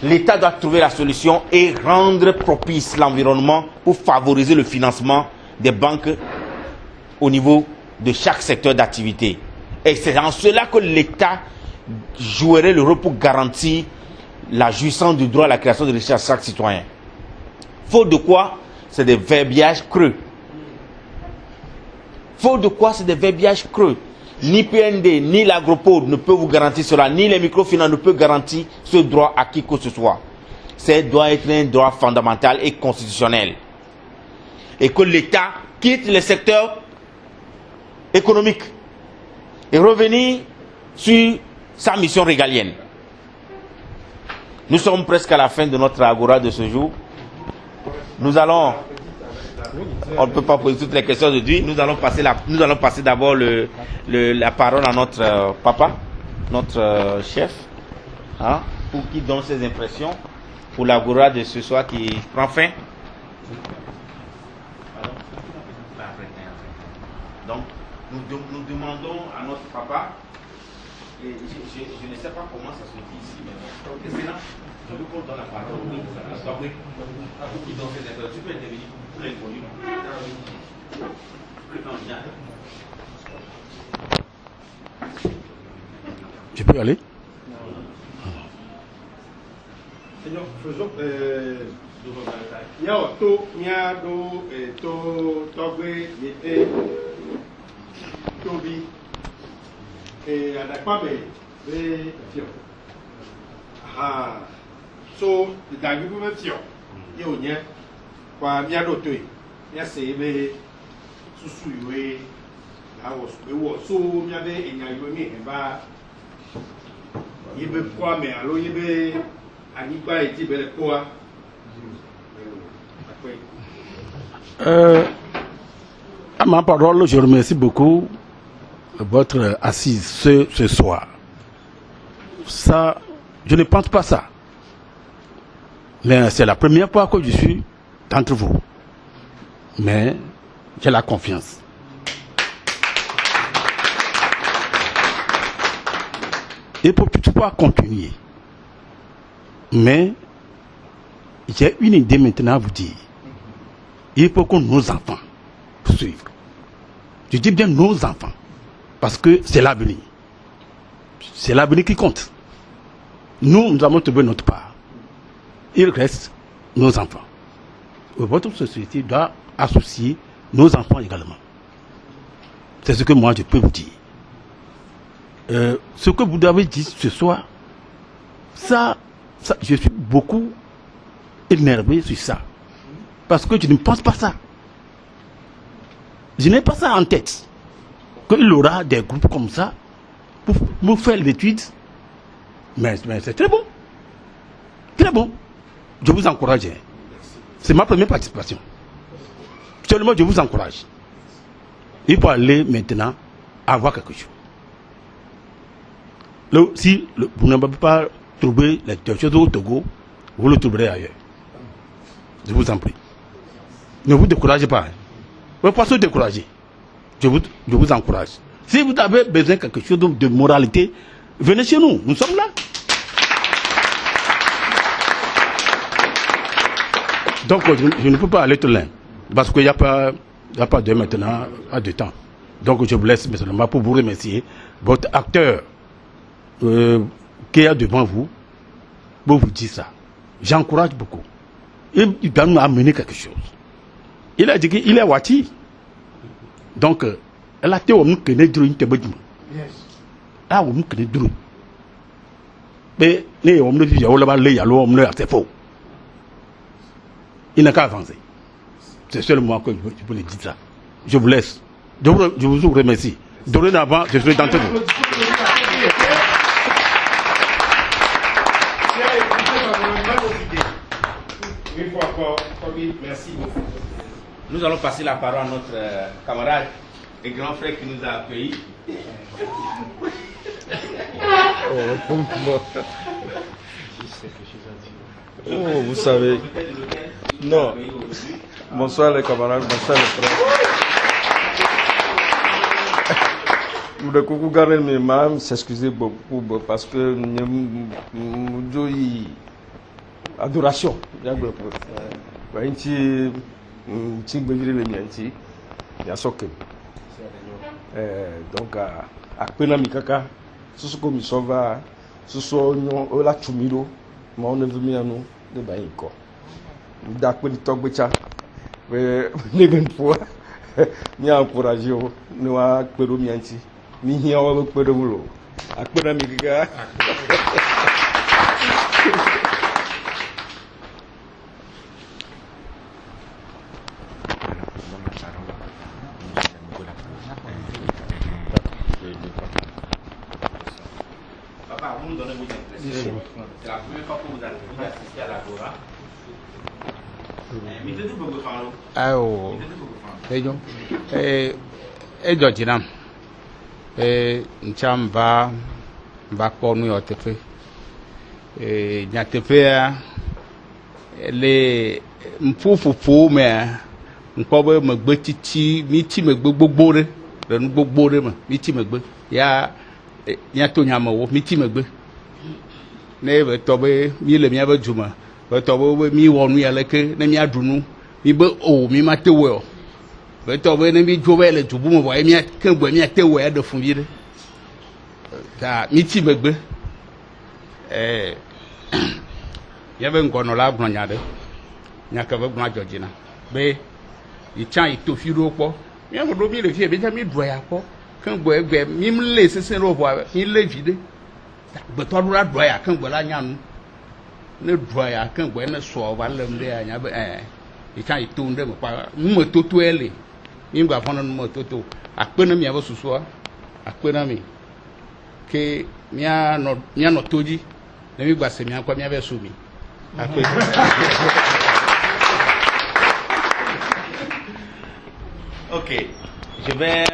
L'État doit trouver la solution et rendre propice l'environnement pour favoriser le financement des banques au niveau de chaque secteur d'activité. Et c'est en cela que l'État jouerait le rôle pour garantir la jouissance du droit à la création de richesse à chaque citoyen. Faute de quoi, c'est des verbiages creux. Faute de quoi, c'est des verbiages creux. Ni PND, ni l'agropole ne peut vous garantir cela, ni les microfinances ne peuvent garantir ce droit à qui que ce soit. Ça doit être un droit fondamental et constitutionnel. Et que l'État quitte le secteur économique et revenir sur sa mission régalienne. Nous sommes presque à la fin de notre agora de ce jour. On ne peut pas poser toutes les questions de lui. Nous allons passer d'abord la parole à notre papa, notre chef, pour qu'il donne ses impressions pour l'agora de ce soir qui prend fin. Donc, nous demandons à notre papa, et je ne sais pas comment ça se dit ici, mais c'est là. Je veux qu'on donne la parole. Oui, ça va. Oui. Pour qu'il donne ses impressions. Tu peux intervenir pour l'inconnu. Tu peux y aller? Seigneur, faisons. Yaoto, Miado, Togwe, Yete, Tobi, et Adakwabe, Fio. So, the Dagubu Fio, Yonia, Kwa Miado Tui, Yasebe, Susui, I was so Miabe, and Yayumi, and Ba Yebe Kwame, Alo Yebe, Aniba, Tibele Koa. ma parole, je remercie beaucoup votre assise ce soir. Ça, je ne pense pas ça. Mais c'est la première fois que je suis d'entre vous. Mais j'ai la confiance. Et pour toutefois continuer. Mais j'ai une idée maintenant à vous dire. Il faut que nos enfants suivent. Je dis bien nos enfants. Parce que c'est l'avenir. C'est l'avenir qui compte. Nous avons trouvé notre part. Il reste nos enfants. Votre société doit associer nos enfants également. C'est ce que moi je peux vous dire. Ce que vous avez dit ce soir, ça, je suis beaucoup énervé sur ça. Parce que je ne pense pas ça. Je n'ai pas ça en tête. Qu'il aura des groupes comme ça pour faire l'étude. Mais c'est très bon. Très bon. Je vous encourage. C'est ma première participation. Seulement, je vous encourage. Il faut aller maintenant avoir quelque chose. Si vous n'avez pas trouvé les choses au Togo, vous le trouverez ailleurs. Je vous en prie. Ne vous découragez pas. Ne pas se décourager. Je vous encourage. Si vous avez besoin de quelque chose de moralité, venez chez nous. Nous sommes là. Donc, je ne peux pas aller tout loin. Parce qu'il n'y a pas de maintenant à de temps. Donc, je vous laisse maintenant pour vous remercier. Votre acteur qui est devant vous, pour vous dire ça. J'encourage beaucoup. Il doit nous amener quelque chose. Il a dit qu'il est Wati. Donc, elle a été au monde que ne dure une tebedime. Ah, au monde que ne dure. Mais, les hommes ne disent pas les yalo, hommes ne c'est faux. Il n'a qu'à avancer. C'est seulement que je peux le dire ça. Je vous laisse. Je vous remercie. Dorénavant, je serai d'entre vous. Une fois encore, merci beaucoup. Nous allons passer la parole à notre camarade et grand frère qui nous a accueillis. Oh, vous savez. Non. Bonsoir les camarades, bonsoir les frères. Je voudrais que vous gardez mes mains, s'excuser beaucoup parce que nous adoration. Donc, à peine mikaka, ce que nous sommes, ce sont la chumiro, mais on ne veut pas nous de baïko. D'accord, il tombe ça. Mais n'importe quoi, ni encouragé, nous a permis ni a pas permis. À peine mikaka. Papa, vous nous donnez vos impressions. C'est la première fois que vous avez assisté à l'Agora. Ayo, ejo, ejo jinam, nchamba, mbakpo nu yotefe, nyatefe ya, le mfufufu me, nkwabe megbe titi, miti megbe gbogbore, renu gbogbore me, miti megbe, ya, nyato nyamawo, miti megbe, ne be tobe, mi le miabe juma. Beto mi wonu ya leke ne mi adunu mi be o mi ma te wo beto ne mi jowe le jubu mo boy mi kan bo mi te wo ya de fun bi de ta mi ti megbe ya be ngono la gbon nya de nya ka be gbon ajojina be i chan i to fi ro po mi mo do mi le fi e be ja mi do ya po kan bo egbe mi le sesen ro bo mi le vide beto do ra do ya kan bo la nya nu ne droit ya kan gwe ne so ba lem de anya be e kan itu nde mo pa mo toto ele mi gba fon no mo toto apena mi abo susu apena mi ke mia no toji ne mi gba se mi akwa mi abe so mi Ok, Je vais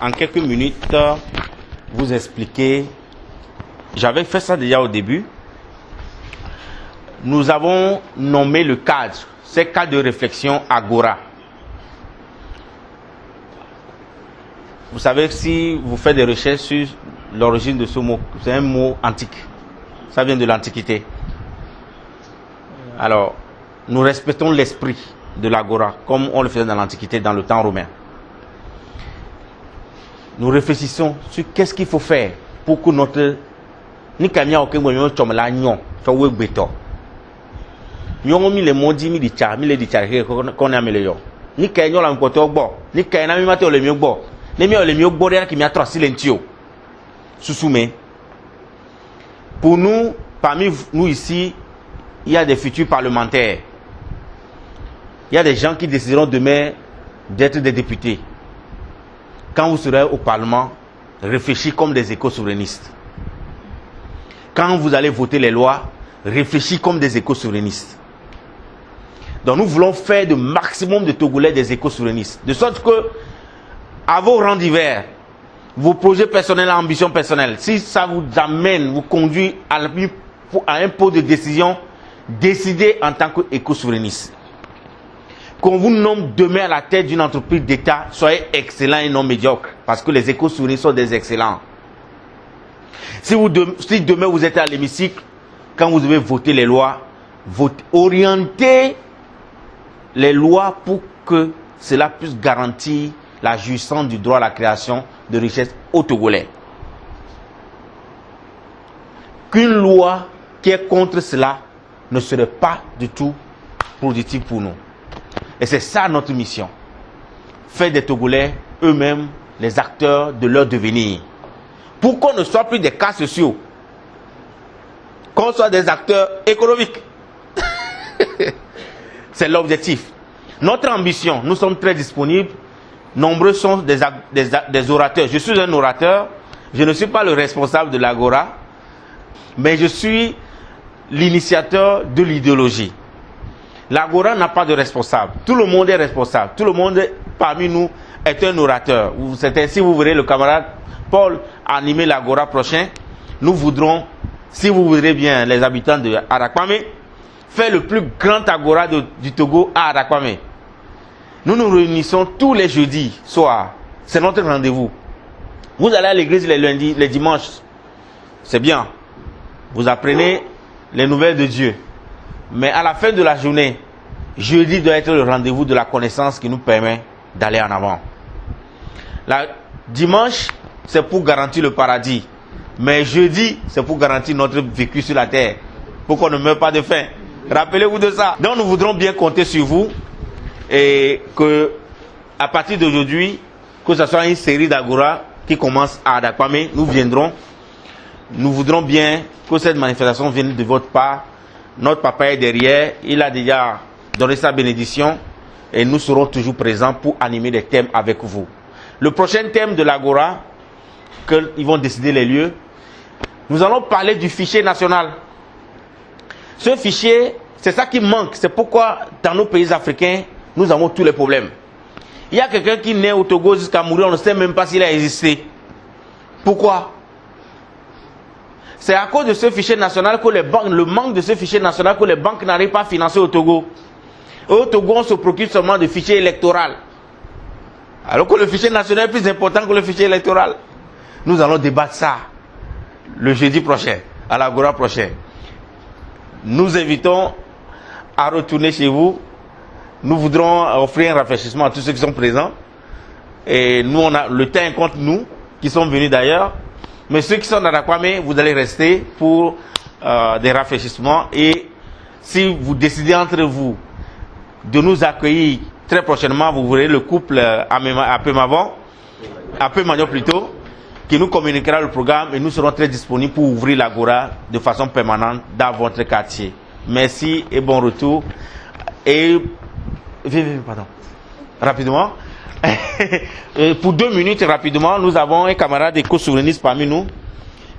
en quelques minutes vous expliquer. J'avais fait ça déjà au début. Nous avons nommé le cadre, c'est cadre de réflexion Agora. Vous savez, si vous faites des recherches sur l'origine de ce mot, c'est un mot antique. Ça vient de l'Antiquité. Alors, nous respectons l'esprit de l'Agora, comme on le faisait dans l'Antiquité, dans le temps romain. Nous réfléchissons sur qu'est-ce qu'il faut faire pour que notre... Ni kamia oke ngwe chom la nyon, so we gbeto. Nyon mi le modi mi di cha, mi le di cha ko na mele yo. Ni ka nyon la nkoto ogbo, ni ka na mi mate ole mi ogbo. Ne mi ole mi ogbo der ki mi atra silentio. Susume. Pour nous, parmi nous ici, il y a des futurs parlementaires. Il y a des gens qui décideront demain d'être des députés. Quand vous serez au Parlement, réfléchissez comme des éco-souverainistes. Quand vous allez voter les lois, réfléchissez comme des éco-souverainistes. Donc nous voulons faire le maximum de Togolais des éco-souverainistes. De sorte que, à vos rangs divers, vos projets personnels, ambitions personnelles, si ça vous amène, vous conduit à un pot de décision, décidez en tant qu'éco-souverainiste. Qu'on vous nomme demain à la tête d'une entreprise d'État, soyez excellent et non médiocre. Parce que les éco-souverainistes sont des excellents. Si demain vous êtes à l'hémicycle, quand vous devez voter les lois, orientez les lois pour que cela puisse garantir la jouissance du droit à la création de richesses aux Togolais. Qu'une loi qui est contre cela ne serait pas du tout productive pour nous. Et c'est ça notre mission. Faire des Togolais eux-mêmes les acteurs de leur devenir. Pour qu'on ne soit plus des cas sociaux. Qu'on soit des acteurs économiques. C'est l'objectif. Notre ambition, nous sommes très disponibles. Nombreux sont des orateurs. Je suis un orateur. Je ne suis pas le responsable de l'Agora. Mais je suis l'initiateur de l'idéologie. L'Agora n'a pas de responsable. Tout le monde est responsable. Tout le monde parmi nous est un orateur. C'est ainsi, vous verrez le camarade Paul animer l'Agora prochain. Nous voudrons, si vous voudrez bien, les habitants de Arakwame, faire le plus grand Agora du Togo à Arakwame. Nous nous réunissons tous les jeudis soirs. C'est notre rendez-vous. Vous allez à l'église les lundis, les dimanches. C'est bien. Vous apprenez les nouvelles de Dieu. Mais à la fin de la journée, jeudi doit être le rendez-vous de la connaissance qui nous permet d'aller en avant. Dimanche, c'est pour garantir le paradis. Mais jeudi, c'est pour garantir notre vécu sur la terre. Pour qu'on ne meure pas de faim. Rappelez-vous de ça. Donc nous voudrons bien compter sur vous. Et que, à partir d'aujourd'hui, que ce soit une série d'Agora qui commence à Adakwame, nous viendrons. Nous voudrons bien que cette manifestation vienne de votre part. Notre papa est derrière. Il a déjà donné sa bénédiction. Et nous serons toujours présents pour animer des thèmes avec vous. Le prochain thème de l'Agora, qu'ils vont décider les lieux, nous allons parler du fichier national. Ce fichier, c'est ça qui manque. C'est pourquoi dans nos pays africains, nous avons tous les problèmes. Il y a quelqu'un qui naît au Togo jusqu'à mourir, on ne sait même pas s'il a existé. Pourquoi? C'est à cause de ce fichier national que les banques, le manque de ce fichier national que les banques n'arrivent pas à financer au Togo. Et au Togo, on se préoccupe seulement du fichier électoral. Alors que le fichier national est plus important que le fichier électoral. Nous allons débattre ça le jeudi prochain, à l'Agora prochain. Nous invitons à retourner chez vous. Nous voudrons offrir un rafraîchissement à tous ceux qui sont présents. Et nous, on a le temps contre nous, qui sont venus d'ailleurs. Mais ceux qui sont dans Arakwame, vous allez rester pour des rafraîchissements. Et si vous décidez entre vous de nous accueillir très prochainement, vous verrez le couple à Pemagnon plutôt, qui nous communiquera le programme et nous serons très disponibles pour ouvrir l'Agora de façon permanente dans votre quartier. Merci et bon retour. Et pardon, rapidement, pour 2 minutes rapidement, nous avons un camarade éco-souverainiste parmi nous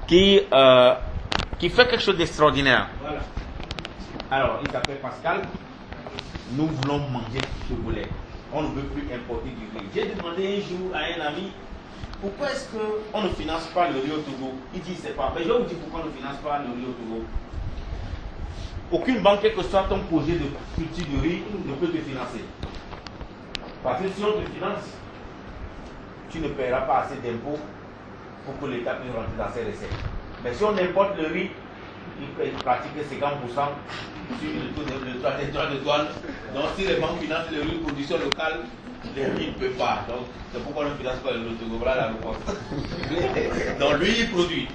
qui fait quelque chose d'extraordinaire. Voilà. Alors, il s'appelle Pascal. Nous voulons manger togolais. on ne veut plus importer du riz. J'ai demandé un jour à un ami, pourquoi est-ce qu'on ne finance pas le riz au Togo? Il dit, c'est pas. Mais je vais vous dire pourquoi on ne finance pas le riz au Togo. Aucune banque, quel que soit ton projet de culture de riz, ne peut te financer. Parce que si on te finance, tu ne paieras pas assez d'impôts pour que l'État puisse rentrer dans ses recettes. Mais si on importe le riz, il pratique 50% sur le droit de douane. Donc si les banques financent le riz production locale, les riz ne peuvent pas. Donc c'est pourquoi on ne finance pas le Togo. Voilà la réponse. Donc lui il produit.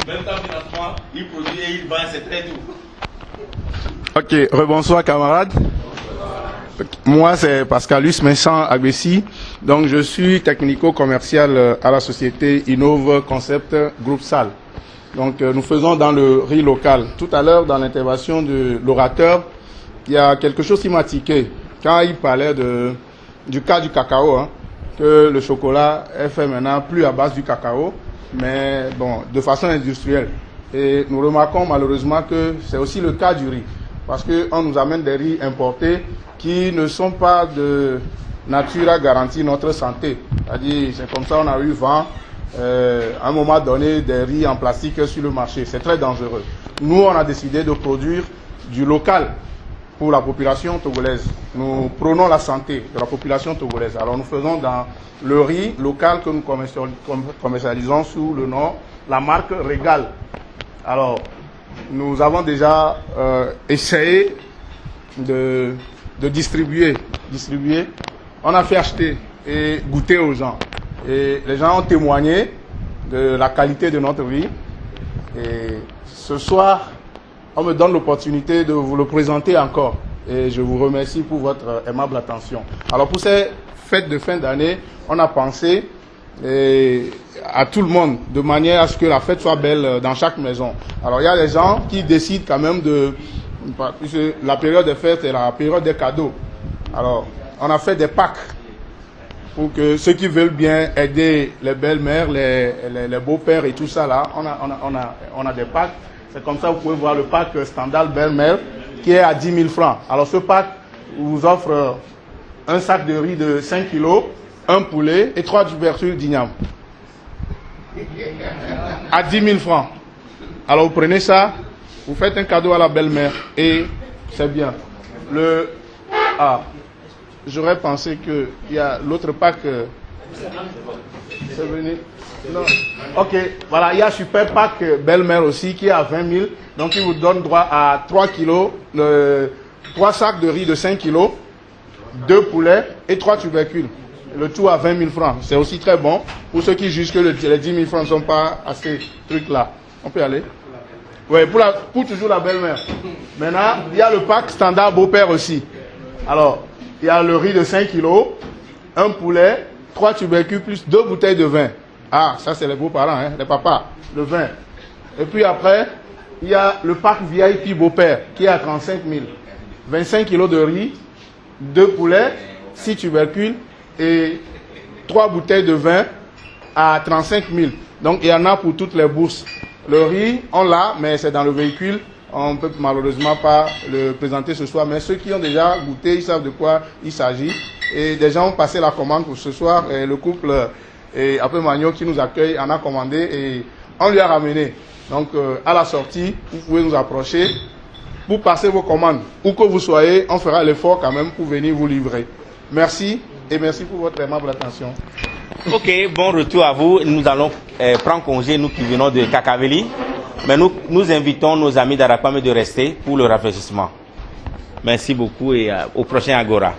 Même sans financement, il produit et il vend, c'est très doux. Ok, rebonsoir camarades. Moi c'est Pascalus Méchant Agbessi. Donc je suis technico-commercial à la société Innove Concept Groupe Sal. Donc nous faisons dans le riz local. Tout à l'heure dans l'intervention de l'orateur, il y a quelque chose qui m'a tiqué. Quand il parlait du cas du cacao, hein, que le chocolat est fait maintenant plus à base du cacao, mais bon, de façon industrielle. Et nous remarquons malheureusement que c'est aussi le cas du riz. Parce qu'on nous amène des riz importés qui ne sont pas de nature à garantir notre santé. C'est-à-dire, c'est comme ça on a eu vent, à un moment donné, des riz en plastique sur le marché. C'est très dangereux. Nous, on a décidé de produire du local pour la population togolaise. Nous prônons la santé de la population togolaise. Alors nous faisons dans le riz local que nous commercialisons sous le nom, la marque Régal. Alors, nous avons déjà essayé de distribuer. On a fait acheter et goûter aux gens. Et les gens ont témoigné de la qualité de notre riz. Et ce soir, on me donne l'opportunité de vous le présenter encore. Et je vous remercie pour votre aimable attention. Alors pour ces fêtes de fin d'année, on a pensé à tout le monde, de manière à ce que la fête soit belle dans chaque maison. Alors il y a des gens qui décident quand même puisque la période des fêtes est la période des cadeaux. Alors on a fait des packs pour que ceux qui veulent bien aider les belles-mères, les beaux-pères et tout ça là, on a des packs. C'est comme ça, vous pouvez voir le pack standard belle-mère qui est à 10 000 francs. Alors ce pack vous offre un sac de riz de 5 kilos, un poulet et 3 tubercules d'igname. À 10 000 francs. Alors vous prenez ça, vous faites un cadeau à la belle-mère et c'est bien. J'aurais pensé qu'il y a l'autre pack. C'est venu. Non. Ok, voilà, il y a Super Pack belle-mère aussi qui est à 20 000. Donc il vous donne droit à 3 kilos, 3 sacs de riz de 5 kilos, 2 poulets et 3 tubercules. Le tout à 20 000 francs. C'est aussi très bon pour ceux qui jugent que les 10 000 francs ne sont pas à ces trucs-là. On peut y aller? Oui, pour toujours la belle-mère. Maintenant, il y a le pack standard beau-père aussi. Alors, il y a le riz de 5 kilos, un poulet, 3 tubercules plus 2 bouteilles de vin. Ah, ça c'est les beaux-parents, hein, les papas, le vin. Et puis après, il y a le pack VIP beau-père qui est à 35 000. 25 kilos de riz, 2 poulets, 6 tubercules et 3 bouteilles de vin à 35 000. Donc il y en a pour toutes les bourses. Le riz, on l'a, mais c'est dans le véhicule. On ne peut malheureusement pas le présenter ce soir. Mais ceux qui ont déjà goûté, ils savent de quoi il s'agit. Et des gens ont passé la commande pour ce soir. Et le couple Après Magno qui nous accueille en a commandé et on lui a ramené. Donc à la sortie, vous pouvez nous approcher pour passer vos commandes. Où que vous soyez, on fera l'effort quand même pour venir vous livrer. Merci et merci pour votre aimable attention. Ok, bon retour à vous. Nous allons prendre congé, nous qui venons de Kakaveli. Mais nous invitons nos amis d'Arakwame de rester pour le rafraîchissement. Merci beaucoup et au prochain Agora.